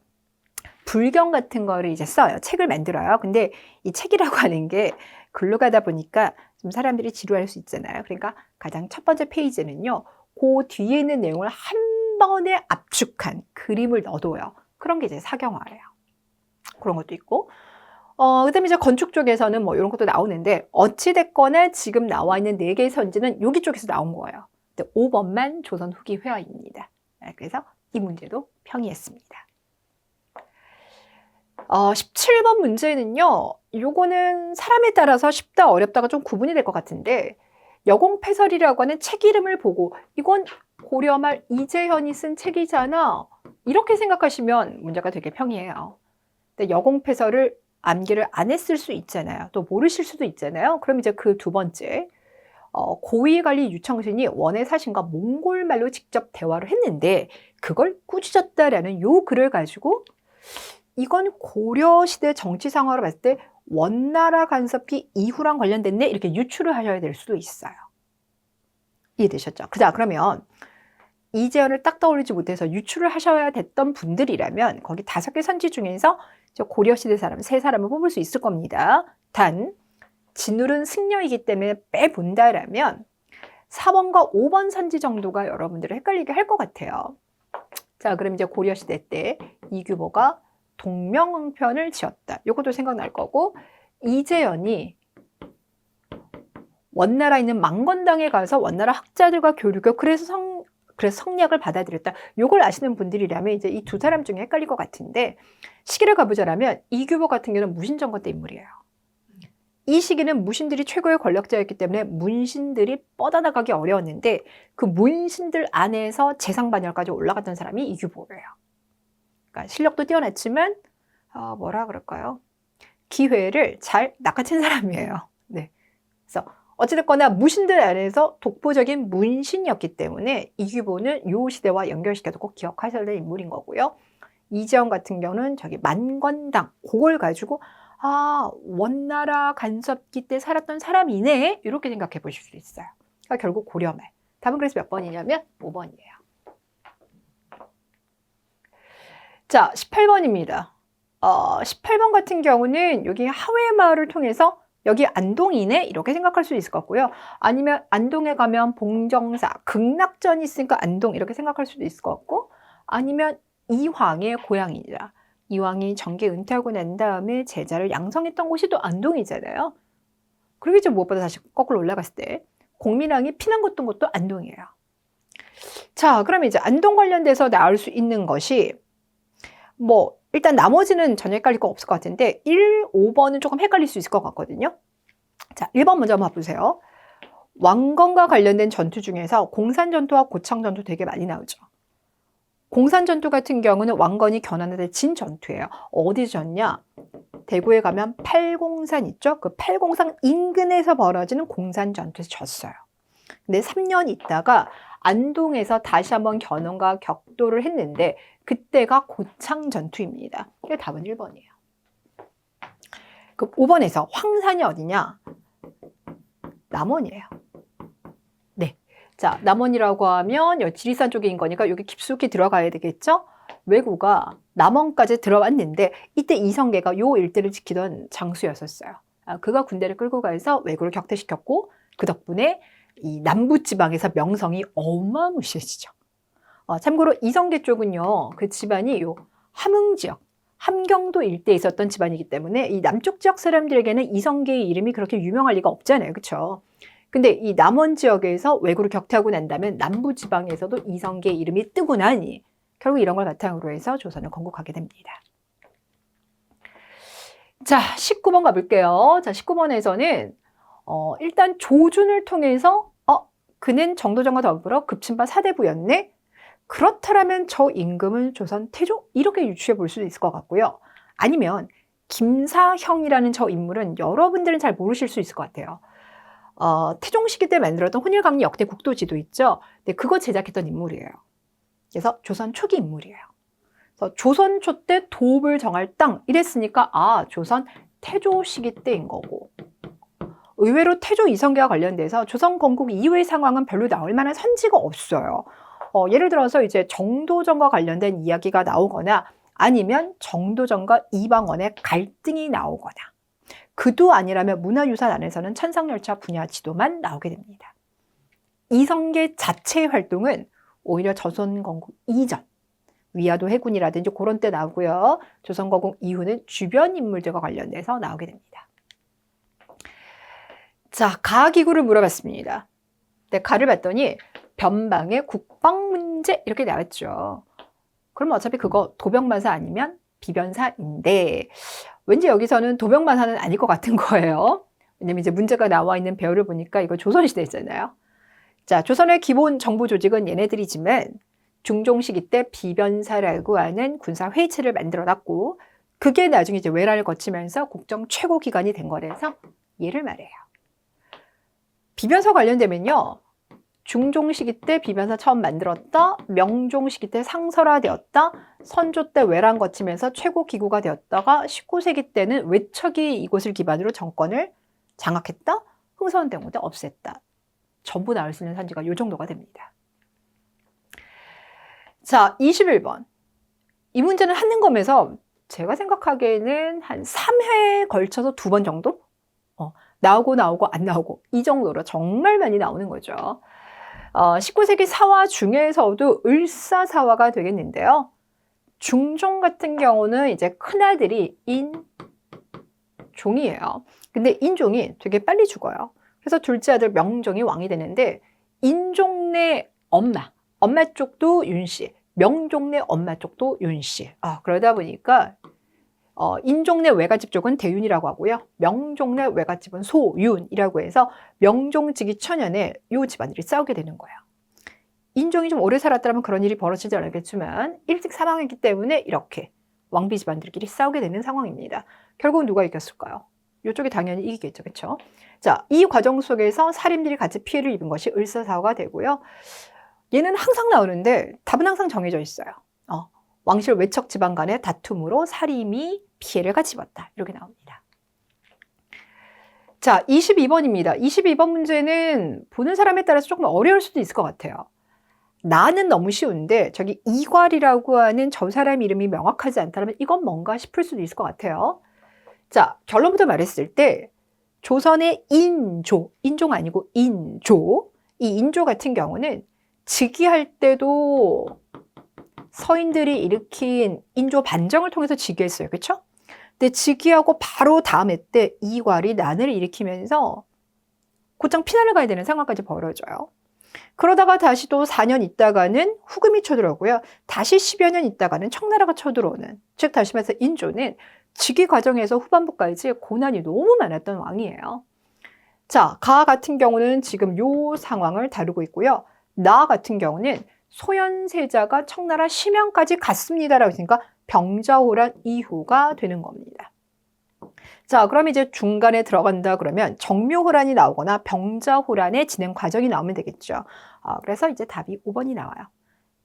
불경 같은 거를 이제 써요. 책을 만들어요. 근데 이 책이라고 하는 게 글로 가다 보니까 좀 사람들이 지루할 수 있잖아요. 그러니까 가장 첫 번째 페이지는요. 그 뒤에 있는 내용을 한 번에 압축한 그림을 넣어둬요. 그런 게 이제 사경화예요. 그런 것도 있고. 그다음에 이제 건축 쪽에서는 뭐 이런 것도 나오는데 어찌됐거나 지금 나와 있는 4개의 선지는 여기 쪽에서 나온 거예요. 5번만 조선 후기 회화입니다. 그래서 이 문제도 평이했습니다. 17번 문제는요. 요거는 사람에 따라서 쉽다 어렵다가 좀 구분이 될 것 같은데 여공패설이라고 하는 책 이름을 보고 이건 고려말 이재현이 쓴 책이잖아. 이렇게 생각하시면 문제가 되게 평이해요. 근데 여공패설을 암기를 안 했을 수 있잖아요. 또 모르실 수도 있잖아요. 그럼 이제 그 두 번째 고위관리 유청신이 원의 사신과 몽골말로 직접 대화를 했는데 그걸 꾸짖었다라는 요 글을 가지고 이건 고려시대 정치 상황으로 봤을 때 원나라 간섭이 이후랑 관련됐네 이렇게 유추를 하셔야 될 수도 있어요. 이해되셨죠? 자, 그러면 이재현을 딱 떠올리지 못해서 유추를 하셔야 됐던 분들이라면 거기 5개 선지 중에서 고려시대 사람 3사람을 뽑을 수 있을 겁니다. 단 진울은 승려이기 때문에 빼본다라면 4번과 5번 선지 정도가 여러분들을 헷갈리게 할 것 같아요. 자, 그럼 이제 고려시대 때 이규보가 동명응편을 지었다. 이것도 생각날 거고 이재현이 원나라에 있는 망건당에 가서 원나라 학자들과 교류가 그래서 성략을 받아들였다. 이걸 아시는 분들이라면 이제 이 두 사람 중에 헷갈릴 것 같은데 시기를 가보자라면 이규보 같은 경우는 무신정권 때 인물이에요. 이 시기는 무신들이 최고의 권력자였기 때문에 문신들이 뻗어나가기 어려웠는데 그 문신들 안에서 재상반열까지 올라갔던 사람이 이규보예요. 그러니까 실력도 뛰어났지만 뭐라 그럴까요? 기회를 잘 낚아챈 사람이에요. 네. 그래서 어찌됐거나 무신들 안에서 독보적인 문신이었기 때문에 이규보는 이 시대와 연결시켜서 꼭 기억하셔야 될 인물인 거고요. 이재현 같은 경우는 저기 만건당 그걸 가지고 원나라 간섭기 때 살았던 사람이네 이렇게 생각해 보실 수 있어요. 그러니까 결국 고려말. 답은 그래서 몇 번이냐면 5번이에요. 자, 18번입니다. 18번 같은 경우는 여기 하회마을을 통해서 여기 안동이네 이렇게 생각할 수 있을 것 같고요. 아니면 안동에 가면 봉정사, 극락전이 있으니까 안동 이렇게 생각할 수도 있을 것 같고 아니면 이황의 고향이라 이황이 정계 은퇴하고 난 다음에 제자를 양성했던 곳이 또 안동이잖아요. 그리고 이제 무엇보다 다시 거꾸로 올라갔을 때 공민왕이 피난 곳던 곳도 안동이에요. 자, 그러면 이제 안동 관련돼서 나올 수 있는 것이 뭐 일단 나머지는 전혀 헷갈릴 거 없을 것 같은데 1, 5번은 조금 헷갈릴 수 있을 것 같거든요. 자, 1번 먼저 한번 보세요. 왕건과 관련된 전투 중에서 공산전투와 고창전투 되게 많이 나오죠. 공산전투 같은 경우는 왕건이 견훤한데 진 전투예요. 어디 졌냐? 대구에 가면 팔공산 있죠? 그 팔공산 인근에서 벌어지는 공산전투에서 졌어요. 근데 3년 있다가 안동에서 다시 한번 견훤과 격돌을 했는데 그때가 고창전투입니다. 이게 답은 1번이에요. 그 5번에서 황산이 어디냐? 남원이에요. 네. 자, 남원이라고 하면 여기 지리산 쪽인 거니까 여기 깊숙이 들어가야 되겠죠? 왜구가 남원까지 들어왔는데 이때 이성계가 요 일대를 지키던 장수였었어요. 그가 군대를 끌고 가서 왜구를 격퇴시켰고 그 덕분에 이 남부지방에서 명성이 어마무시해지죠. 참고로 이성계 쪽은요, 그 집안이 요 함흥 지역, 함경도 일대에 있었던 집안이기 때문에 이 남쪽 지역 사람들에게는 이성계의 이름이 그렇게 유명할 리가 없잖아요. 그렇죠? 근데 이 남원 지역에서 왜구를 격퇴하고 난다면 남부 지방에서도 이성계의 이름이 뜨고 나니 결국 이런 걸 바탕으로 해서 조선을 건국하게 됩니다. 자, 19번 가볼게요. 자, 19번에서는 일단 조준을 통해서 그는 정도전과 더불어 급친파 사대부였네. 그렇다면 저 임금은 조선 태조 이렇게 유추해 볼 수도 있을 것 같고요. 아니면 김사형이라는 저 인물은 여러분들은 잘 모르실 수 있을 것 같아요. 태종 시기 때 만들었던 혼일강리 역대 국도지도 있죠. 근데 그거 제작했던 인물이에요. 그래서 조선 초기 인물이에요. 그래서 조선 초 때 도읍을 정할 땅 이랬으니까 조선 태조 시기 때인 거고. 의외로 태조 이성계와 관련돼서 조선 건국 이후의 상황은 별로 나올 만한 선지가 없어요. 예를 들어서 이제 정도전과 관련된 이야기가 나오거나 아니면 정도전과 이방원의 갈등이 나오거나 그도 아니라면 문화유산 안에서는 천상열차 분야 지도만 나오게 됩니다. 이성계 자체의 활동은 오히려 조선건국 이전, 위화도 해군이라든지 그런 때 나오고요. 조선건국 이후는 주변 인물들과 관련돼서 나오게 됩니다. 자, 가기구를 물어봤습니다. 네, 가를 봤더니 변방의 국방 문제 이렇게 나왔죠. 그럼 어차피 그거 도병만사 아니면 비변사인데 왠지 여기서는 도병만사는 아닐 것 같은 거예요. 왜냐면 이제 문제가 나와 있는 배열을 보니까 이거 조선시대잖아요. 자, 조선의 기본 정부 조직은 얘네들이지만 중종시기 때 비변사라고 하는 군사 회의체를 만들어놨고 그게 나중에 이제 외라를 거치면서 국정 최고 기관이 된 거라서 얘를 말해요. 비변사 관련되면요. 중종 시기 때 비변사 처음 만들었다. 명종 시기 때 상설화되었다. 선조 때 외란 거치면서 최고 기구가 되었다가 19세기 때는 외척이 이곳을 기반으로 정권을 장악했다. 흥선된 곳에 없앴다. 전부 나올 수 있는 산지가 이 정도가 됩니다. 자, 21번. 이 문제는 한능검에서 제가 생각하기에는 한 3회에 걸쳐서 2번 정도? 나오고 안 나오고 이 정도로 정말 많이 나오는 거죠. 19세기 사화 중에서도 을사사화가 되겠는데요. 중종 같은 경우는 이제 큰아들이 인종이에요. 근데 인종이 되게 빨리 죽어요. 그래서 둘째 아들 명종이 왕이 되는데 인종내 엄마 쪽도 윤씨, 명종내 엄마 쪽도 윤씨. 그러다 보니까 인종내 외갓집 쪽은 대윤이라고 하고요. 명종내 외갓집은 소윤이라고 해서 명종직위 천년에 이 집안들이 싸우게 되는 거예요. 인종이 좀 오래 살았다면 그런 일이 벌어지지 않았겠지만 일찍 사망했기 때문에 이렇게 왕비 집안들끼리 싸우게 되는 상황입니다. 결국은 누가 이겼을까요? 이쪽이 당연히 이기겠죠. 그렇죠? 자, 이 과정 속에서 살인들이 같이 피해를 입은 것이 을사사화가 되고요. 얘는 항상 나오는데 답은 항상 정해져 있어요. 왕실 외척 집안 간의 다툼으로 살인이 피해를 같이 입었다. 이렇게 나옵니다. 자, 22번입니다. 22번 문제는 보는 사람에 따라서 조금 어려울 수도 있을 것 같아요. 나는 너무 쉬운데 저기 이괄이라고 하는 저 사람 이름이 명확하지 않다면 이건 뭔가 싶을 수도 있을 것 같아요. 자, 결론부터 말했을 때 조선의 인종 아니고 인조, 이 인조 같은 경우는 즉위할 때도 서인들이 일으킨 인조 반정을 통해서 즉위했어요. 그렇죠? 근데 즉위하고 바로 다음 해 때 이괄이 난을 일으키면서 곧장 피난을 가야 되는 상황까지 벌어져요. 그러다가 다시 또 4년 있다가는 후금이 쳐들어오고요. 다시 10여 년 있다가는 청나라가 쳐들어오는, 즉 다시 말해서 인조는 즉위 과정에서 후반부까지 고난이 너무 많았던 왕이에요. 자, 가 같은 경우는 지금 요 상황을 다루고 있고요. 나 같은 경우는 소현세자가 청나라 심양까지 갔습니다라고 했으니까 병자호란 이후가 되는 겁니다. 자, 그럼 이제 중간에 들어간다 그러면 정묘호란이 나오거나 병자호란의 진행 과정이 나오면 되겠죠. 그래서 이제 답이 5번이 나와요.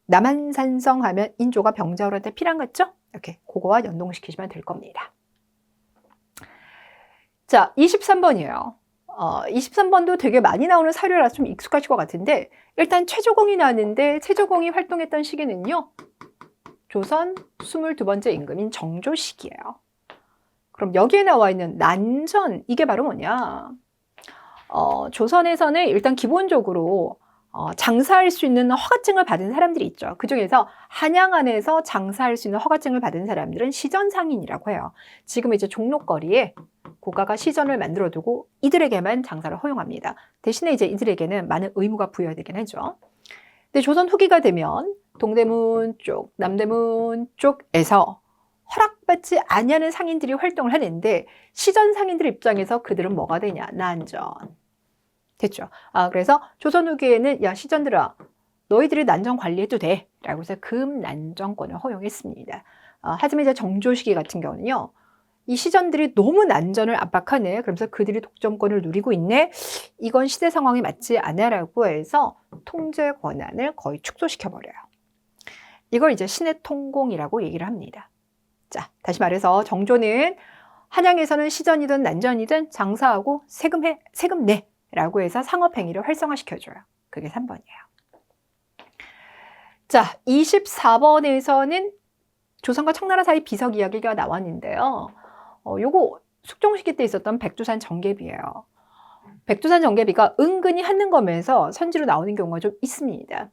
남한산성 하면 인조가 병자호란 때 피난 갔죠? 이렇게 그거와 연동시키시면 될 겁니다. 자, 23번이에요. 23번도 되게 많이 나오는 사료라서 좀 익숙하실 것 같은데 일단 최조공이 나왔는데 최조공이 활동했던 시기는요. 조선 22번째 임금인 정조 시기예요. 그럼 여기에 나와 있는 난전, 이게 바로 뭐냐? 조선에서는 일단 기본적으로 장사할 수 있는 허가증을 받은 사람들이 있죠. 그중에서 한양 안에서 장사할 수 있는 허가증을 받은 사람들은 시전상인이라고 해요. 지금 이제 종로거리에 국가가 시전을 만들어두고 이들에게만 장사를 허용합니다. 대신에 이제 이들에게는 많은 의무가 부여되긴 하죠. 근데 조선 후기가 되면 동대문 쪽, 남대문 쪽에서 허락받지 아니하는 상인들이 활동을 하는데 시전 상인들 입장에서 그들은 뭐가 되냐? 난전. 됐죠. 그래서 조선 후기에는 야 시전들아 너희들이 난전 관리해도 돼 라고 해서 금난전권을 허용했습니다. 하지만 이제 정조 시기 같은 경우는요. 이 시전들이 너무 난전을 압박하네. 그러면서 그들이 독점권을 누리고 있네. 이건 시대 상황이 맞지 않아라고 해서 통제 권한을 거의 축소시켜버려요. 이걸 이제 신의 통공이라고 얘기를 합니다. 자, 다시 말해서 정조는 한양에서는 시전이든 난전이든 장사하고 세금 내 라고 해서 상업행위를 활성화시켜줘요. 그게 3번이에요. 자, 24번에서는 조선과 청나라 사이 비석 이야기가 나왔는데요. 요거 숙종시기 때 있었던 백두산 정계비예요. 백두산 정계비가 은근히 한능검에서 선지로 나오는 경우가 좀 있습니다.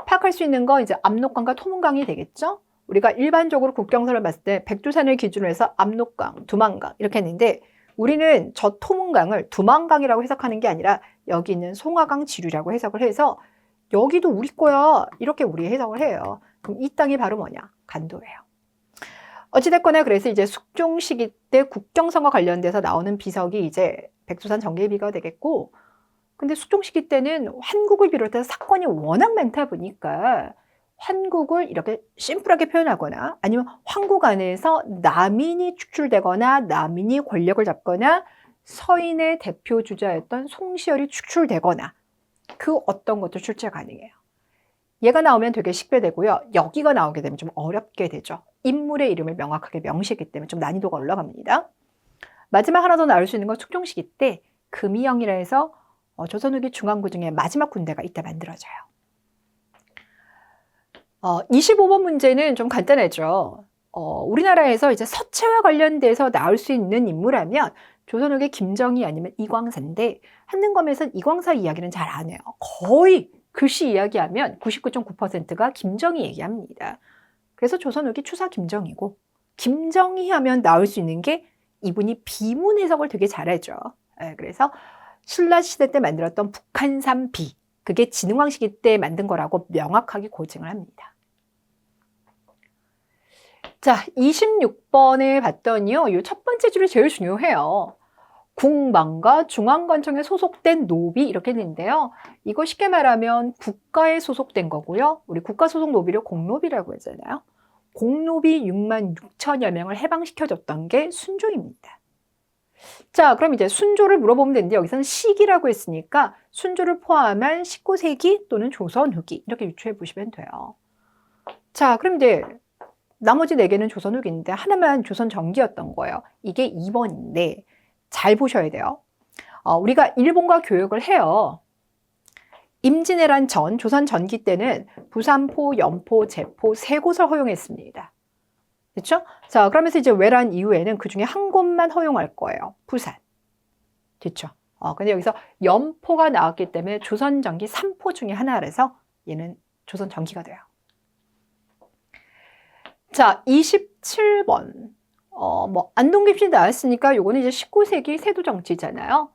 파악할 수 있는 건 이제 압록강과 토문강이 되겠죠? 우리가 일반적으로 국경선을 봤을 때 백두산을 기준으로 해서 압록강, 두만강 이렇게 했는데 우리는 저 토문강을 두만강이라고 해석하는 게 아니라 여기 있는 송화강 지류라고 해석을 해서 여기도 우리 거야 이렇게 우리 해석을 해요. 그럼 이 땅이 바로 뭐냐? 간도예요. 어찌됐거나 그래서 이제 숙종 시기 때 국경선과 관련돼서 나오는 비석이 이제 백두산 정계비가 되겠고, 근데 숙종 시기 때는 환국을 비롯해서 사건이 워낙 많다 보니까 환국을 이렇게 심플하게 표현하거나 아니면 황국 안에서 남인이 축출되거나 남인이 권력을 잡거나 서인의 대표 주자였던 송시열이 축출되거나 그 어떤 것도 출제 가능해요. 얘가 나오면 되게 식배되고요. 여기가 나오게 되면 좀 어렵게 되죠. 인물의 이름을 명확하게 명시했기 때문에 좀 난이도가 올라갑니다. 마지막 하나 더 나올 수 있는 건 숙종 시기 때 금이영이라 해서 조선 후기 중앙부 중에 마지막 군대가 이때 만들어져요. 25번 문제는 좀 간단하죠. 우리나라에서 이제 서체와 관련돼서 나올 수 있는 인물하면 조선 후기 김정희 아니면 이광사인데 한능검에서는 이광사 이야기는 잘 안 해요. 거의 글씨 이야기하면 99.9%가 김정희 얘기합니다. 그래서 조선 후기 추사 김정희고 김정희 하면 나올 수 있는 게 이분이 비문 해석을 되게 잘하죠. 그래서 신라 시대 때 만들었던 북한산 비, 그게 진흥왕 시기 때 만든 거라고 명확하게 고증을 합니다. 자, 26번을 봤더니요. 이 첫 번째 줄이 제일 중요해요. 국망과 중앙관청에 소속된 노비 이렇게 했는데요. 이거 쉽게 말하면 국가에 소속된 거고요. 우리 국가 소속 노비를 공노비라고 하잖아요. 공노비 6만 6천여 명을 해방시켜줬던 게 순조입니다. 자, 그럼 이제 순조를 물어보면 되는데 여기서는 시기라고 했으니까 순조를 포함한 19세기 또는 조선 후기 이렇게 유추해 보시면 돼요. 자, 그럼 이제 나머지 4개는 조선 후기인데 하나만 조선 전기였던 거예요. 이게 2번인데 잘 보셔야 돼요. 우리가 일본과 교역을 해요. 임진왜란 전, 조선 전기 때는 부산포, 연포, 제포 3곳을 허용했습니다. 그렇죠? 자, 그러면서 이제 외란 이후에는 그 중에 한 곳만 허용할 거예요. 부산. 됐죠? 근데 여기서 연포가 나왔기 때문에 조선 전기 3포 중에 하나라서 얘는 조선 전기가 돼요. 자, 27번. 안동깁시 나왔으니까 요거는 이제 19세기 세도 정치잖아요.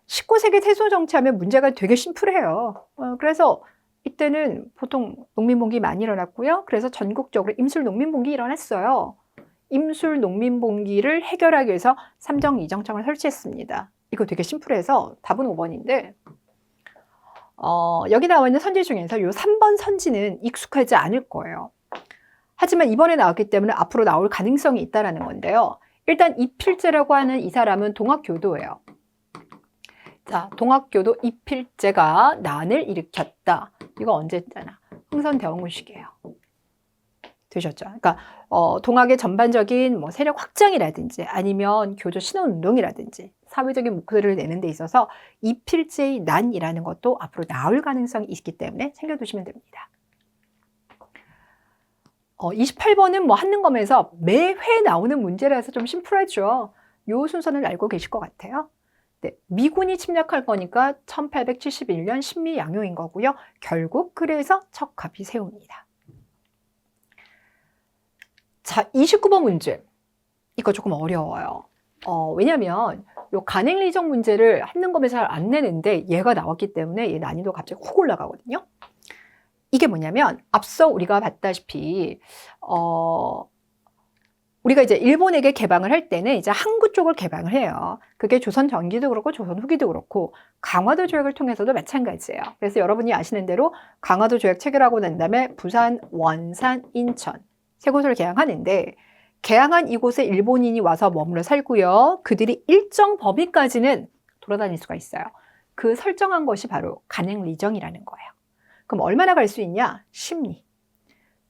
19세기 세도 정치하면 문제가 되게 심플해요. 그래서 이때는 보통 농민봉기 많이 일어났고요. 그래서 전국적으로 임술 농민봉기 일어났어요. 임술 농민봉기를 해결하기 위해서 삼정 이정청을 설치했습니다. 이거 되게 심플해서 답은 5번인데 여기 나와 있는 선지 중에서 이 3번 선지는 익숙하지 않을 거예요. 하지만 이번에 나왔기 때문에 앞으로 나올 가능성이 있다는 건데요. 일단 이필제라고 하는 이 사람은 동학교도예요. 자, 동학교도 이필제가 난을 일으켰다. 이거 언제 했잖아. 흥선대원군식이에요. 되셨죠? 그러니까 동학의 전반적인 세력 확장이라든지 아니면 교조 신원운동이라든지 사회적인 목소리를 내는 데 있어서 이필제의 난이라는 것도 앞으로 나올 가능성이 있기 때문에 챙겨두시면 됩니다. 28번은 한능검에서 매회 나오는 문제라서 좀 심플하죠. 이 순서는 알고 계실 것 같아요. 네, 미군이 침략할 거니까 1871년 신미양요인 거고요. 결국 그래서 척합이 세웁니다. 자, 29번 문제. 이거 조금 어려워요. 왜냐면 요 간행리정 문제를 한능검에서 잘 안 내는데 얘가 나왔기 때문에 얘 난이도 갑자기 훅 올라가거든요. 이게 뭐냐면 앞서 우리가 봤다시피 우리가 이제 일본에게 개방을 할 때는 이제 항구 쪽을 개방을 해요. 그게 조선 전기도 그렇고 조선 후기도 그렇고 강화도 조약을 통해서도 마찬가지예요. 그래서 여러분이 아시는 대로 강화도 조약 체결하고 난 다음에 부산, 원산, 인천 3곳을 개항하는데 개항한 이곳에 일본인이 와서 머물러 살고요. 그들이 일정 범위까지는 돌아다닐 수가 있어요. 그 설정한 것이 바로 간행리정이라는 거예요. 그럼 얼마나 갈 수 있냐? 10리.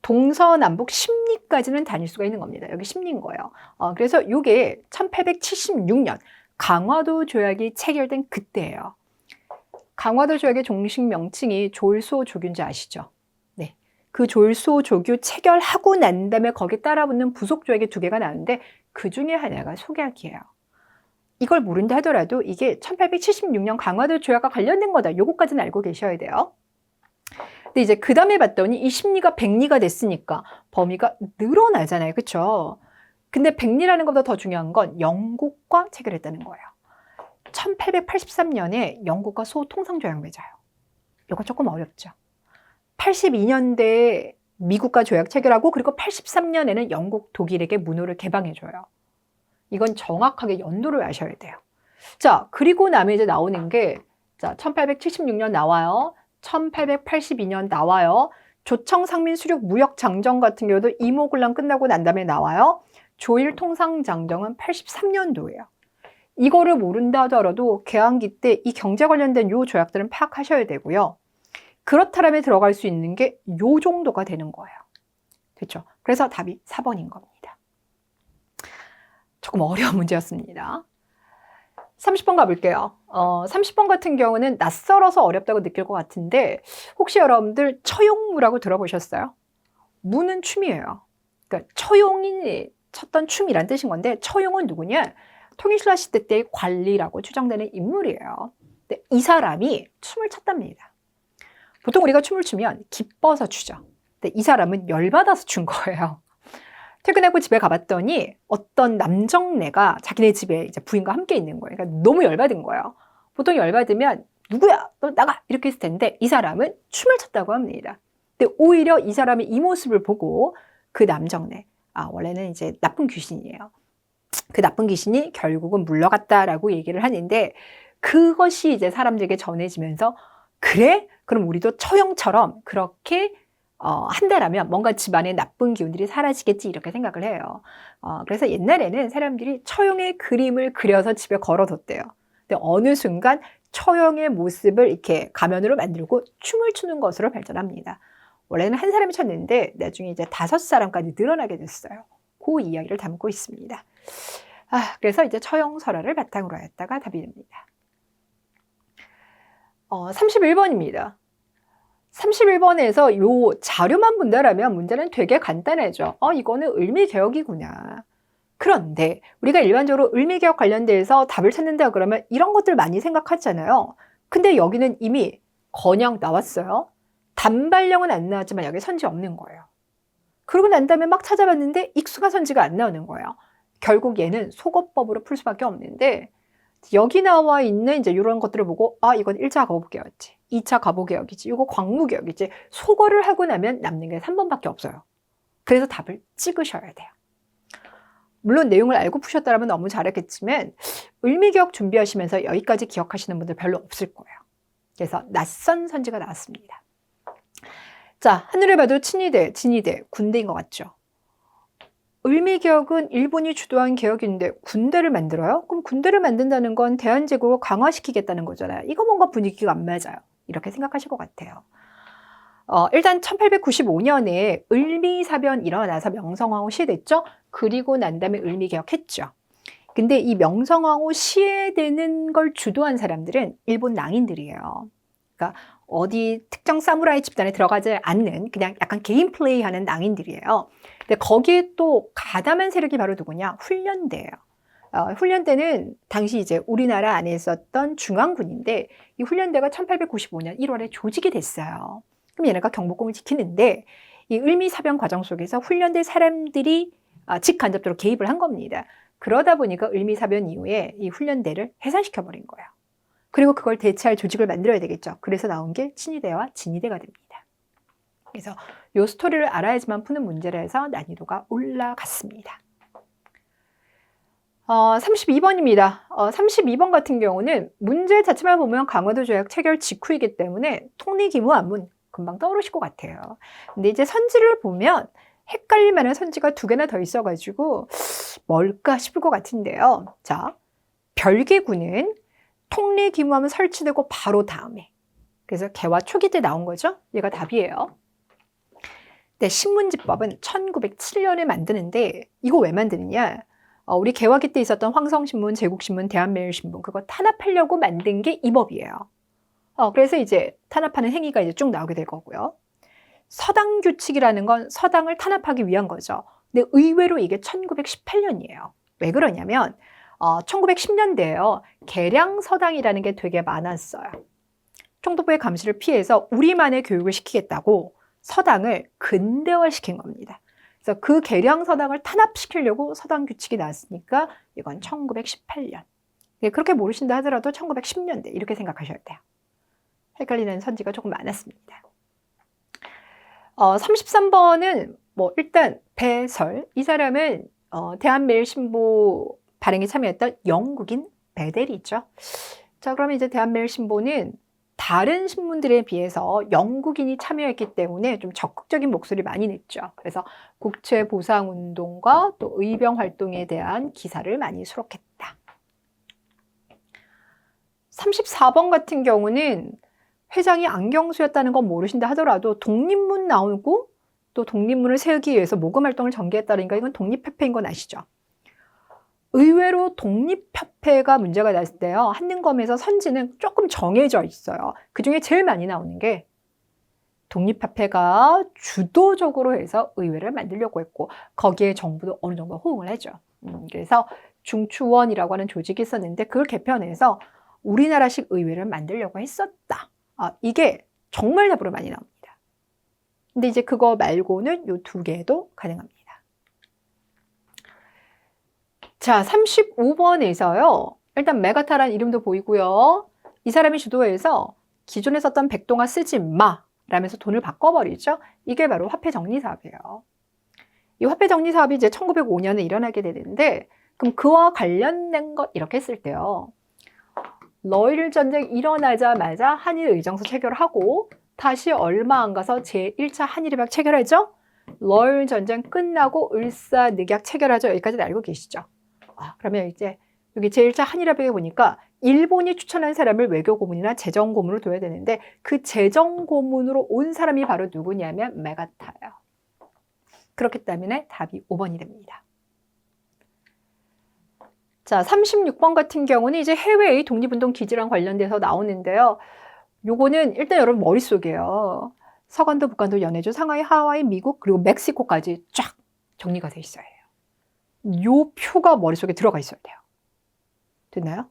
동서남북 10리까지는 다닐 수가 있는 겁니다. 여기 10리인 거예요. 그래서 이게 1876년 강화도 조약이 체결된 그때예요. 강화도 조약의 정식 명칭이 조일소 조균제 아시죠? 네. 그 졸소 조규 체결하고 난 다음에 거기에 따라붙는 부속 조약이 2개가 나오는데 그 중에 하나가 속약이에요. 이걸 모른다 하더라도 이게 1876년 강화도 조약과 관련된 거다. 요거까지는 알고 계셔야 돼요. 근데 이제 그 다음에 봤더니 이 십리가 백리가 됐으니까 범위가 늘어나잖아요. 그쵸? 근데 백리라는 것보다 더 중요한 건 영국과 체결했다는 거예요. 1883년에 영국과 소통상조약 맺어요. 이거 조금 어렵죠. 82년대에 미국과 조약 체결하고 그리고 83년에는 영국, 독일에게 문호를 개방해줘요. 이건 정확하게 연도를 아셔야 돼요. 자, 그리고 나면 이제 나오는 게, 자, 1876년 나와요. 1882년 나와요. 조청 상민 수륙 무역 장정 같은 경우도 이모군란 끝나고 난 다음에 나와요. 조일 통상 장정은 83년도예요. 이거를 모른다 하더라도 개항기 때 이 경제 관련된 요 조약들은 파악하셔야 되고요. 그렇다면 들어갈 수 있는 게 요 정도가 되는 거예요. 됐죠? 그래서 답이 4번인 겁니다. 조금 어려운 문제였습니다. 30번 가볼게요. 30번 같은 경우는 낯설어서 어렵다고 느낄 것 같은데 혹시 여러분들 처용무라고 들어보셨어요? 무는 춤이에요. 그러니까 처용이 쳤던 춤이란 뜻인 건데 처용은 누구냐? 통일신라 시대 때의 관리라고 추정되는 인물이에요. 근데 이 사람이 춤을 췄답니다. 보통 우리가 춤을 추면 기뻐서 추죠. 근데 이 사람은 열받아서 춘 거예요. 퇴근하고 집에 가봤더니 어떤 남정네가 자기네 집에 이제 부인과 함께 있는 거예요. 그러니까 너무 열받은 거예요. 보통 열받으면 누구야? 너 나가! 이렇게 했을 텐데 이 사람은 춤을 췄다고 합니다. 근데 오히려 이 사람이 이 모습을 보고 그 남정네, 원래는 이제 나쁜 귀신이에요. 그 나쁜 귀신이 결국은 물러갔다라고 얘기를 하는데 그것이 이제 사람들에게 전해지면서 그래? 그럼 우리도 처형처럼 그렇게 한다라면 뭔가 집안의 나쁜 기운들이 사라지겠지 이렇게 생각을 해요. 그래서 옛날에는 사람들이 처형의 그림을 그려서 집에 걸어뒀대요. 근데 어느 순간 처형의 모습을 이렇게 가면으로 만들고 춤을 추는 것으로 발전합니다. 원래는 한 사람이 췄는데 나중에 이제 5사람까지 늘어나게 됐어요. 그 이야기를 담고 있습니다. 그래서 이제 처형설화를 바탕으로 했다가 답이 됩니다. 31번입니다. 31번에서 요 자료만 본다라면 문제는 되게 간단하죠. 이거는 을미개혁이구나. 그런데 우리가 일반적으로 을미개혁 관련돼서 답을 찾는다 그러면 이런 것들 많이 생각하잖아요. 근데 여기는 이미 건양 나왔어요. 단발령은 안 나왔지만 여기 선지 없는 거예요. 그러고 난 다음에 막 찾아봤는데 익수가 선지가 안 나오는 거예요. 결국 얘는 속어법으로 풀 수밖에 없는데 여기 나와 있는 이제 이런 것들을 보고 이건 1차 거부개혁이지, 2차 거부개혁이지, 이거 광무개혁이지 속어를 하고 나면 남는 게 3번밖에 없어요. 그래서 답을 찍으셔야 돼요. 물론 내용을 알고 푸셨다면 너무 잘했겠지만 을미개혁 준비하시면서 여기까지 기억하시는 분들 별로 없을 거예요. 그래서 낯선 선지가 나왔습니다. 자, 하늘을 봐도 친위대, 진위대, 군대인 것 같죠? 을미개혁은 일본이 주도한 개혁인데 군대를 만들어요? 그럼 군대를 만든다는 건 대한제국을 강화시키겠다는 거잖아요. 이거 뭔가 분위기가 안 맞아요. 이렇게 생각하실 것 같아요. 일단 1895년에 을미사변 일어나서 명성황후 시해됐죠? 그리고 난 다음에 을미개혁했죠. 근데 이 명성황후 시해되는 걸 주도한 사람들은 일본 낭인들이에요. 그러니까 어디 특정 사무라이 집단에 들어가지 않는 그냥 약간 개인 플레이하는 낭인들이에요. 근데 거기에 또 가담한 세력이 바로 누구냐? 훈련대예요. 훈련대는 당시 이제 우리나라 안에 있었던 중앙군인데 이 훈련대가 1895년 1월에 조직이 됐어요. 그럼 얘네가 경복궁을 지키는데 이 을미사변 과정 속에서 훈련대 사람들이 직간접적으로 개입을 한 겁니다. 그러다 보니까 을미사변 이후에 이 훈련대를 해산시켜버린 거예요. 그리고 그걸 대체할 조직을 만들어야 되겠죠. 그래서 나온 게 친위대와 진위대가 됩니다. 그래서 이 스토리를 알아야지만 푸는 문제라 해서 난이도가 올라갔습니다. 32번입니다. 32번 같은 경우는 문제 자체만 보면 강화도 조약 체결 직후이기 때문에 통리기무 안문 금방 떠오르실 것 같아요. 근데 이제 선지를 보면 헷갈릴 만한 선지가 2개나 더 있어가지고 뭘까 싶을 것 같은데요. 자, 별개구는 통리기무하면 설치되고 바로 다음에. 그래서 개화 초기 때 나온 거죠. 얘가 답이에요. 네, 신문지법은 1907년에 만드는데 이거 왜 만드느냐? 우리 개화기 때 있었던 황성신문, 제국신문, 대한매일신문 그거 탄압하려고 만든 게 이 법이에요. 그래서 이제 탄압하는 행위가 이제 쭉 나오게 될 거고요. 서당 규칙이라는 건 서당을 탄압하기 위한 거죠. 근데 의외로 이게 1918년이에요. 왜 그러냐면 1910년대에요. 개량 서당이라는 게 되게 많았어요. 총독부의 감시를 피해서 우리만의 교육을 시키겠다고 서당을 근대화시킨 겁니다. 그래서 그 개량 서당을 탄압시키려고 서당 규칙이 나왔으니까 이건 1918년. 그렇게 모르신다 하더라도 1910년대 이렇게 생각하셔야 돼요. 헷갈리는 선지가 조금 많았습니다. 33번은 일단 배설. 이 사람은 대한매일신보 발행에 참여했던 영국인 베델이죠. 자, 그러면 이제 대한매일신보는 다른 신문들에 비해서 영국인이 참여했기 때문에 좀 적극적인 목소리를 많이 냈죠. 그래서 국채보상운동과 또 의병활동에 대한 기사를 많이 수록했다. 34번 같은 경우는 회장이 안경수였다는 건 모르신다 하더라도 독립문 나오고 또 독립문을 세우기 위해서 모금활동을 전개했다니까 이건 독립협회인 건 아시죠? 의외로 독립협회가 문제가 났을 때요. 한능검에서 선지는 조금 정해져 있어요. 그중에 제일 많이 나오는 게 독립협회가 주도적으로 해서 의회를 만들려고 했고 거기에 정부도 어느 정도 호응을 하죠. 그래서 중추원이라고 하는 조직이 있었는데 그걸 개편해서 우리나라식 의회를 만들려고 했었다. 이게 정말 답으로 많이 나옵니다. 근데 이제 그거 말고는 이 두 개도 가능합니다. 자, 35번에서요. 일단 메가타라는 이름도 보이고요. 이 사람이 주도해서 기존에 썼던 백동화 쓰지 마 라면서 돈을 바꿔버리죠. 이게 바로 화폐정리사업이에요. 이 화폐정리사업이 이제 1905년에 일어나게 되는데 그럼 그와 관련된 것 이렇게 했을 때요. 러일 전쟁 일어나자마자 한일 의정서 체결하고 다시 얼마 안 가서 제1차 한일협약 체결하죠. 러일 전쟁 끝나고 을사늑약 체결하죠. 여기까지 알고 계시죠? 그러면 이제 여기 제1차 한일협약에 보니까 일본이 추천한 사람을 외교고문이나 재정고문으로 둬야 되는데 그 재정고문으로 온 사람이 바로 누구냐면 메가타예요. 그렇기 때문에 답이 5번이 됩니다. 자, 36번 같은 경우는 이제 해외의 독립운동 기지랑 관련돼서 나오는데요. 요거는 일단 여러분 머릿속에요. 서간도, 북간도, 연해주, 상하이, 하와이, 미국, 그리고 멕시코까지 쫙 정리가 돼 있어요. 요 표가 머릿속에 들어가 있어야 돼요. 됐나요?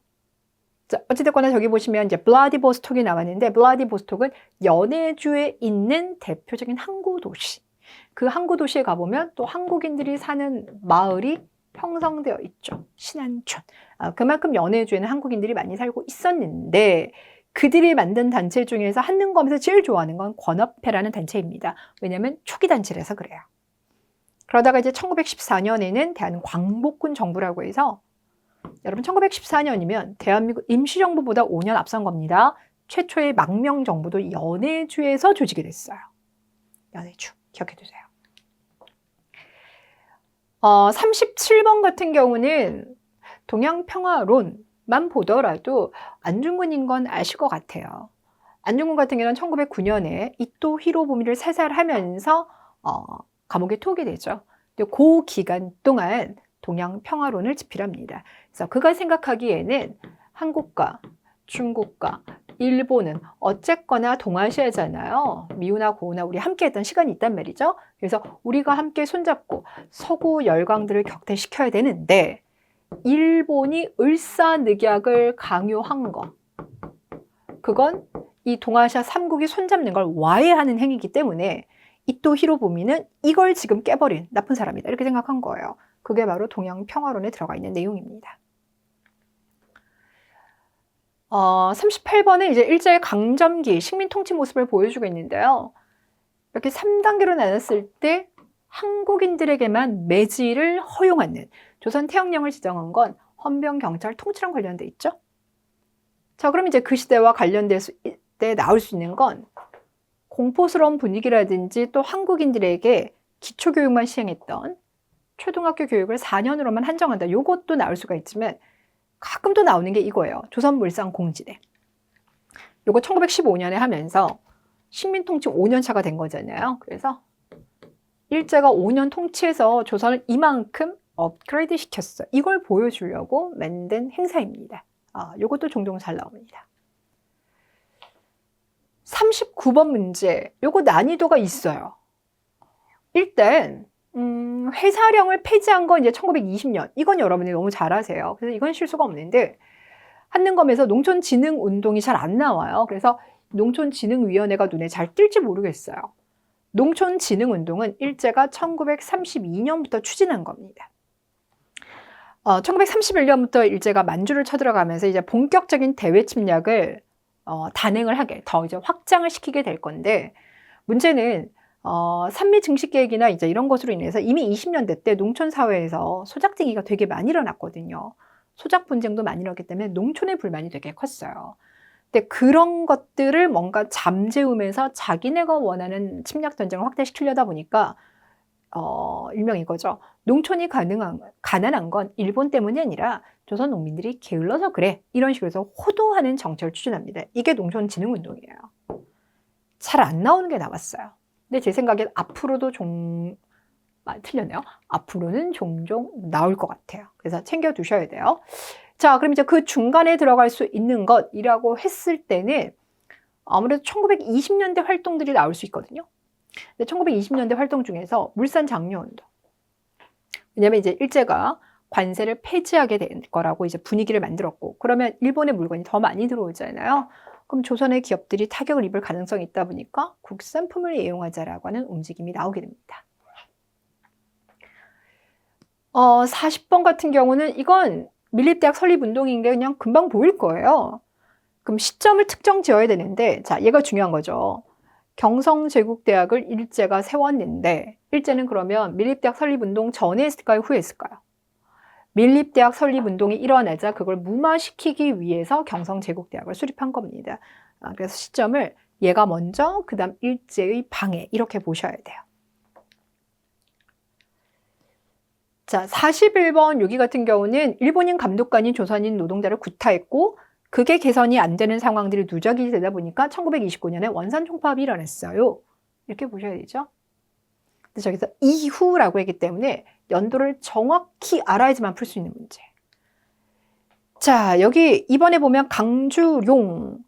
자, 어찌됐거나 저기 보시면 이제 블라디보스톡이 나왔는데 블라디보스톡은 연해주에 있는 대표적인 항구 도시. 그 항구 도시에 가보면 또 한국인들이 사는 마을이 형성되어 있죠. 신안촌. 그만큼 연해주에는 한국인들이 많이 살고 있었는데 그들이 만든 단체 중에서 한능검에서 제일 좋아하는 건 권업회라는 단체입니다. 왜냐하면 초기 단체라서 그래요. 그러다가 이제 1914년에는 대한광복군 정부라고 해서 여러분 1914년이면 대한민국 임시정부보다 5년 앞선 겁니다. 최초의 망명정부도 연해주에서 조직이 됐어요. 연해주 기억해 두세요. 37번 같은 경우는 동양평화론만 보더라도 안중근인 건 아실 것 같아요. 안중근 같은 경우는 1909년에 이토 히로부미를 살살하면서 감옥에 투옥이 되죠. 그 기간 동안 동양평화론을 집필합니다. 그래서 그가 생각하기에는 한국과 중국과 일본은 어쨌거나 동아시아잖아요. 미우나 고우나 우리 함께 했던 시간이 있단 말이죠. 그래서 우리가 함께 손잡고 서구 열강들을 격퇴시켜야 되는데 일본이 을사늑약을 강요한 거 그건 이 동아시아 3국이 손잡는 걸 와해하는 행위이기 때문에 이토 히로부미는 이걸 지금 깨버린 나쁜 사람이다 이렇게 생각한 거예요. 그게 바로 동양평화론에 들어가 있는 내용입니다. 38번은 이제 일제의 강점기, 식민 통치 모습을 보여주고 있는데요. 이렇게 3단계로 나눴을 때 한국인들에게만 매질을 허용하는 조선 태영령을 지정한 건 헌병 경찰 통치랑 관련돼 있죠. 자, 그럼 이제 그 시대와 관련돼서 때 나올 수 있는 건 공포스러운 분위기라든지 또 한국인들에게 기초교육만 시행했던 초등학교 교육을 4년으로만 한정한다. 이것도 나올 수가 있지만 가끔 또 나오는 게 이거예요. 조선물산공지대. 요거 1915년에 하면서 식민통치 5년 차가 된 거잖아요. 그래서 일제가 5년 통치해서 조선을 이만큼 업그레이드 시켰어. 이걸 보여주려고 만든 행사입니다. 요것도 종종 잘 나옵니다. 39번 문제, 요거 난이도가 있어요. 일단 회사령을 폐지한 건 이제 1920년. 이건 여러분이 너무 잘 아세요. 그래서 이건 실수가 없는데 한능검에서 농촌진흥운동이 잘 안 나와요. 그래서 농촌진흥위원회가 눈에 잘 띌지 모르겠어요. 농촌진흥운동은 일제가 1932년부터 추진한 겁니다. 1931년부터 일제가 만주를 쳐들어가면서 이제 본격적인 대외 침략을 단행을 하게, 더 이제 확장을 시키게 될 건데, 문제는 산미 증식 계획이나 이제 이런 것으로 인해서 이미 20년대 때 농촌 사회에서 소작쟁이가 되게 많이 일어났거든요. 소작 분쟁도 많이 일어났기 때문에 농촌의 불만이 되게 컸어요. 근데 그런 것들을 뭔가 잠재우면서 자기네가 원하는 침략 전쟁을 확대시키려다 보니까 일명 이거죠. 농촌이 가난한 건 일본 때문이 아니라 조선 농민들이 게을러서 그래. 이런 식으로 해서 호도하는 정책을 추진합니다. 이게 농촌진흥운동이에요. 잘 안 나오는 게 나왔어요. 근데 제 생각엔 앞으로도 틀렸네요. 앞으로는 종종 나올 것 같아요. 그래서 챙겨두셔야 돼요. 자, 그럼 이제 그 중간에 들어갈 수 있는 것이라고 했을 때는 아무래도 1920년대 활동들이 나올 수 있거든요. 근데 1920년대 활동 중에서 물산 장려운동. 왜냐면 이제 일제가 관세를 폐지하게 될 거라고 이제 분위기를 만들었고, 그러면 일본의 물건이 더 많이 들어오잖아요. 그럼 조선의 기업들이 타격을 입을 가능성이 있다 보니까 국산품을 이용하자라고 하는 움직임이 나오게 됩니다. 40번 같은 경우는 이건 밀립대학 설립운동인 게 그냥 금방 보일 거예요. 그럼 시점을 특정 지어야 되는데, 자, 얘가 중요한 거죠. 경성제국대학을 일제가 세웠는데, 일제는 그러면 밀립대학 설립운동 전에 했을까요? 후에 했을까요? 밀립대학 설립운동이 일어나자 그걸 무마시키기 위해서 경성제국대학을 수립한 겁니다. 그래서 시점을 얘가 먼저, 그 다음 일제의 방해, 이렇게 보셔야 돼요. 자, 41번 여기 같은 경우는 일본인 감독관인 조선인 노동자를 구타했고, 그게 개선이 안 되는 상황들이 누적이 되다 보니까 1929년에 원산 총파업이 일어났어요. 이렇게 보셔야 되죠. 근데 저기서 이후라고 했기 때문에 연도를 정확히 알아야지만 풀 수 있는 문제. 자, 여기 이번에 보면 강주룡,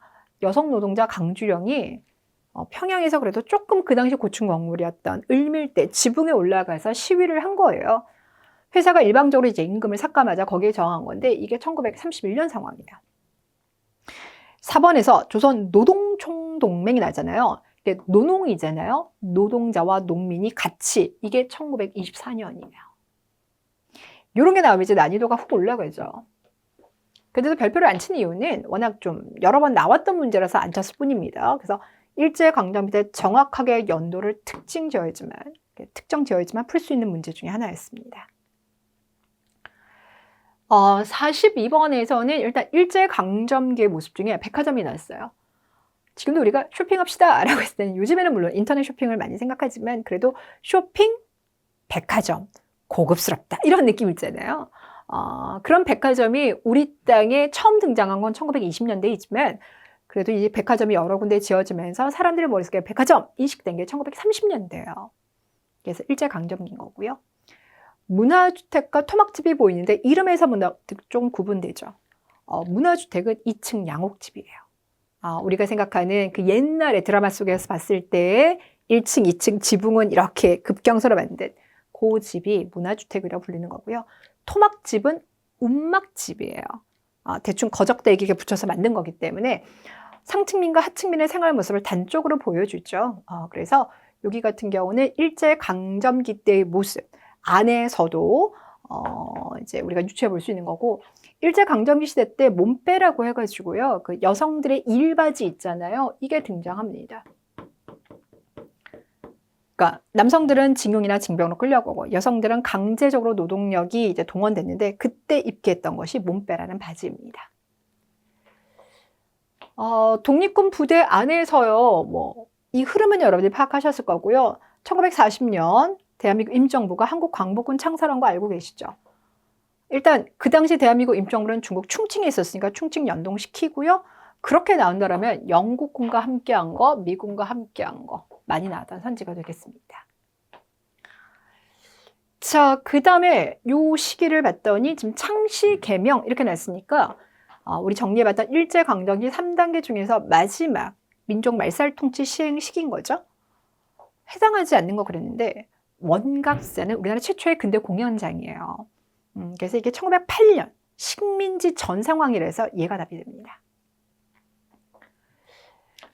여성 노동자 강주룡이 평양에서 그래도 조금 그 당시 고충 광물이었던 을밀대 지붕에 올라가서 시위를 한 거예요. 회사가 일방적으로 이제 임금을 삭감하자 거기에 저항한 건데 이게 1931년 상황이에요. 4번에서 조선 노동총동맹이 나잖아요. 이게 노농이잖아요. 노동자와 농민이 같이, 이게 1924년이에요. 이런 게 나오면 이제 난이도가 훅 올라가죠. 그래도 별표를 안 친 이유는 워낙 좀 여러 번 나왔던 문제라서 안 쳤을 뿐입니다. 그래서 일제강점기 때 정확하게 연도를 특정 지어야지만 풀 수 있는 문제 중에 하나였습니다. 42번에서는 일단 일제강점기의 모습 중에 백화점이 나왔어요. 지금도 우리가 쇼핑합시다 라고 했을 때는 요즘에는 물론 인터넷 쇼핑을 많이 생각하지만 그래도 쇼핑, 백화점, 고급스럽다 이런 느낌 있잖아요. 그런 백화점이 우리 땅에 처음 등장한 건 1920년대이지만 그래도 이 백화점이 여러 군데 지어지면서 사람들의 머릿속에 백화점 인식된 게 1930년대예요. 그래서 일제강점기인 거고요. 문화주택과 토막집이 보이는데 이름에서 좀 구분되죠. 문화주택은 2층 양옥집이에요. 우리가 생각하는 그 옛날에 드라마 속에서 봤을 때 1층, 2층 지붕은 이렇게 급경서로 만든 그 집이 문화주택이라고 불리는 거고요. 토막집은 움막집이에요. 대충 거적대기에 붙여서 만든 거기 때문에 상층민과 하층민의 생활 모습을 단적으로 보여주죠. 그래서 여기 같은 경우는 일제강점기 때의 모습 안에서도 이제 우리가 유추해 볼 수 있는 거고, 일제강점기 시대 때 몸빼라고 해가지고요, 그 여성들의 일바지 있잖아요. 이게 등장합니다. 그러니까 남성들은 징용이나 징병으로 끌려가고 여성들은 강제적으로 노동력이 이제 동원됐는데 그때 입게 했던 것이 몸빼라는 바지입니다. 독립군 부대 안에서요, 이 흐름은 여러분들이 파악하셨을 거고요. 1940년 대한민국 임정부가 한국광복군 창설한 거 알고 계시죠? 일단 그 당시 대한민국 임정부는 중국 충칭에 있었으니까 충칭 연동시키고요. 그렇게 나온다면 영국군과 함께한 거, 미군과 함께한 거 많이 나왔던 선지가 되겠습니다. 자, 그 다음에 요 시기를 봤더니 지금 창시 개명 이렇게 났으니까 우리 정리해봤던 일제강점기 3단계 중에서 마지막 민족 말살 통치 시행 시기인 거죠. 해당하지 않는 거 그랬는데 원각사는 우리나라 최초의 근대 공연장이에요. 그래서 이게 1908년 식민지 전 상황이라서 얘가 답이 됩니다.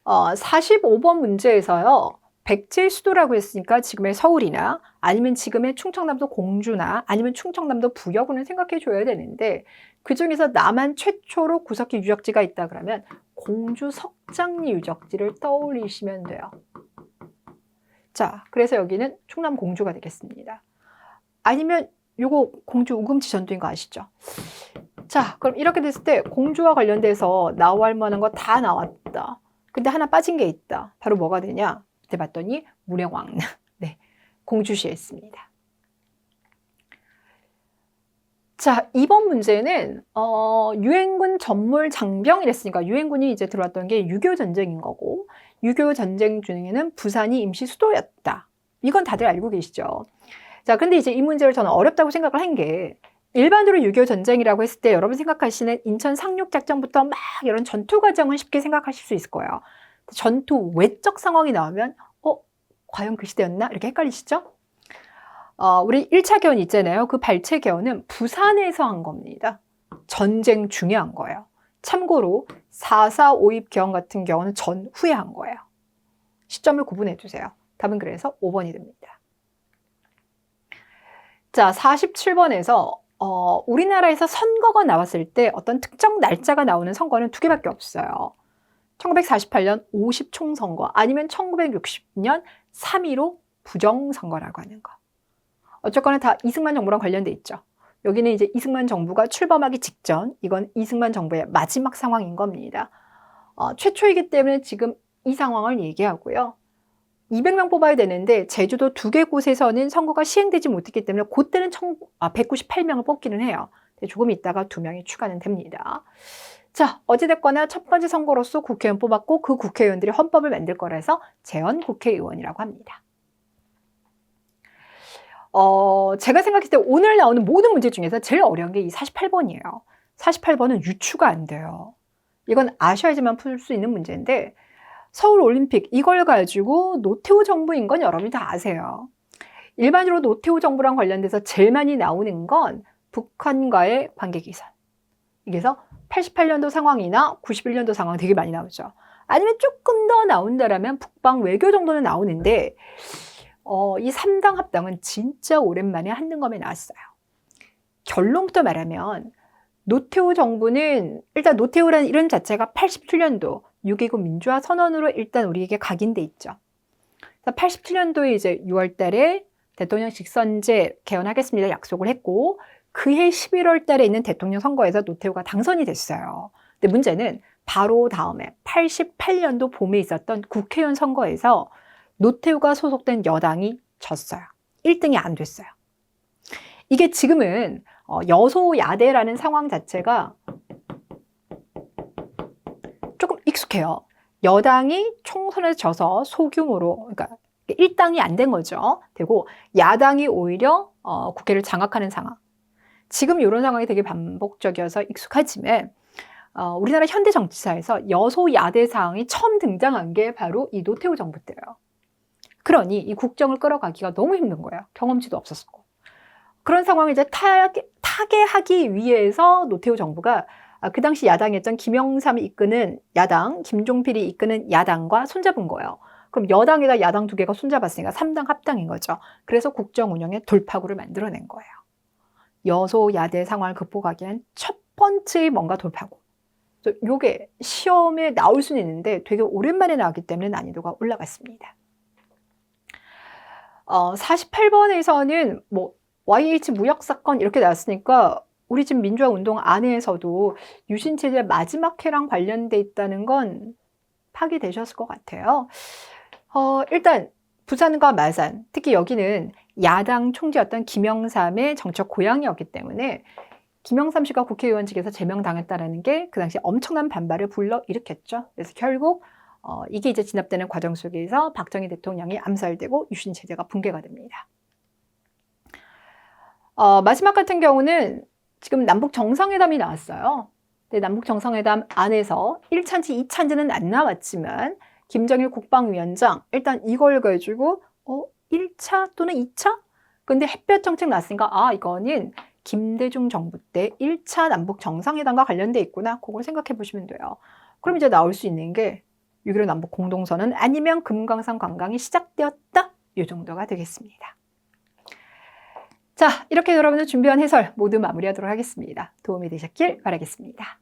45번 문제에서요. 백제의 수도라고 했으니까 지금의 서울이나 아니면 지금의 충청남도 공주나 아니면 충청남도 부여군을 생각해 줘야 되는데 그중에서 남한 최초로 구석기 유적지가 있다 그러면 공주 석장리 유적지를 떠올리시면 돼요. 자, 그래서 여기는 충남 공주가 되겠습니다. 아니면 요거 공주 우금치 전투인 거 아시죠? 자, 그럼 이렇게 됐을 때 공주와 관련돼서 나올 만한 거 다 나왔다. 근데 하나 빠진 게 있다. 바로 뭐가 되냐? 그때 봤더니 무령왕릉. 네, 공주시에 있습니다. 자, 이번 문제는 유엔군 전몰 장병이랬으니까 유엔군이 이제 들어왔던 게 6.25 전쟁인 거고 6.25 전쟁 중에는 부산이 임시 수도였다. 이건 다들 알고 계시죠? 자, 근데 이제 이 문제를 저는 어렵다고 생각을 한 게 일반적으로 6.25 전쟁이라고 했을 때 여러분 생각하시는 인천 상륙작전부터 막 이런 전투 과정은 쉽게 생각하실 수 있을 거예요. 전투 외적 상황이 나오면 과연 그 시대였나? 이렇게 헷갈리시죠? 우리 1차 개헌 있잖아요. 그 발췌 개헌은 부산에서 한 겁니다. 전쟁 중에 한 거예요. 참고로 4.4 오입 개헌 같은 경우는 전후에 한 거예요. 시점을 구분해 주세요. 답은 그래서 5번이 됩니다. 자, 47번에서 우리나라에서 선거가 나왔을 때 어떤 특정 날짜가 나오는 선거는 두 개밖에 없어요. 1948년 50총선거 아니면 1960년 3.15 부정선거라고 하는 거. 어쨌거나 다 이승만 정부랑 관련돼 있죠. 여기는 이제 이승만 정부가 출범하기 직전, 이건 이승만 정부의 마지막 상황인 겁니다. 최초이기 때문에 지금 이 상황을 얘기하고요. 200명 뽑아야 되는데 제주도 2개 곳에서는 선거가 시행되지 못했기 때문에 그때는 198명을 뽑기는 해요. 조금 있다가 2명이 추가는 됩니다. 자, 어찌됐거나 첫 번째 선거로서 국회의원 뽑았고 그 국회의원들이 헌법을 만들 거라서 재헌 국회의원이라고 합니다. 제가 생각했을 때 오늘 나오는 모든 문제 중에서 제일 어려운 게 이 48번이에요. 48번은 유추가 안 돼요. 이건 아셔야지만 풀 수 있는 문제인데 서울올림픽 이걸 가지고 노태우 정부인 건 여러분이 다 아세요. 일반적으로 노태우 정부랑 관련돼서 제일 많이 나오는 건 북한과의 관계 개선. 그래서 88년도 상황이나 91년도 상황 되게 많이 나오죠. 아니면 조금 더 나온다라면 북방 외교 정도는 나오는데 이 3당 합당은 진짜 오랜만에 한능검에 나왔어요. 결론부터 말하면 노태우 정부는 일단 노태우라는 이름 자체가 87년도 6.29 민주화 선언으로 일단 우리에게 각인돼 있죠. 87년도에 이제 6월 달에 대통령 직선제 개헌하겠습니다 약속을 했고 그해 11월 달에 있는 대통령 선거에서 노태우가 당선이 됐어요. 근데 문제는 바로 다음에 88년도 봄에 있었던 국회의원 선거에서 노태우가 소속된 여당이 졌어요. 1등이 안 됐어요. 이게 지금은 여소야대라는 상황 자체가 조금 익숙해요. 여당이 총선에 져서 소규모로, 그러니까 1당이 안 된 거죠. 되고 야당이 오히려 국회를 장악하는 상황. 지금 이런 상황이 되게 반복적이어서 익숙하지만 우리나라 현대 정치사에서 여소야대 상황이 처음 등장한 게 바로 이 노태우 정부 때예요. 그러니 이 국정을 끌어가기가 너무 힘든 거예요. 경험치도 없었고. 그런 상황을 이제 타개하기 위해서 노태우 정부가 그 당시 야당이었던 김영삼이 이끄는 야당, 김종필이 이끄는 야당과 손잡은 거예요. 그럼 여당에다 야당 2개가 손잡았으니까 3당 합당인 거죠. 그래서 국정 운영의 돌파구를 만들어낸 거예요. 여소야대 상황을 극복하기 위한 첫 번째 뭔가 돌파구. 이게 시험에 나올 수는 있는데 되게 오랜만에 나왔기 때문에 난이도가 올라갔습니다. 48번에서는 뭐 YH 무역사건 이렇게 나왔으니까 우리 집 민주화 운동 안에서도 유신체제 마지막 해랑 관련돼 있다는 건 파악되셨을 것 같아요. 일단 부산과 마산, 특히 여기는 야당 총재였던 김영삼의 정책 고향이었기 때문에 김영삼 씨가 국회의원직에서 제명당했다는 게 그 당시 엄청난 반발을 불러일으켰죠. 그래서 결국 이게 이제 진압되는 과정 속에서 박정희 대통령이 암살되고 유신체제가 붕괴가 됩니다. 마지막 같은 경우는 지금 남북 정상회담이 나왔어요. 근데 남북 정상회담 안에서 1차인지 2차인지는 안 나왔지만 김정일 국방위원장 일단 이걸 가지고 1차 또는 2차? 근데 햇볕 정책 났으니까 이거는 김대중 정부 때 1차 남북 정상회담과 관련돼 있구나. 그걸 생각해 보시면 돼요. 그럼 이제 나올 수 있는 게 6.15 남북 공동선언 아니면 금강산 관광이 시작되었다. 이 정도가 되겠습니다. 자, 이렇게 여러분들 준비한 해설 모두 마무리하도록 하겠습니다. 도움이 되셨길 바라겠습니다.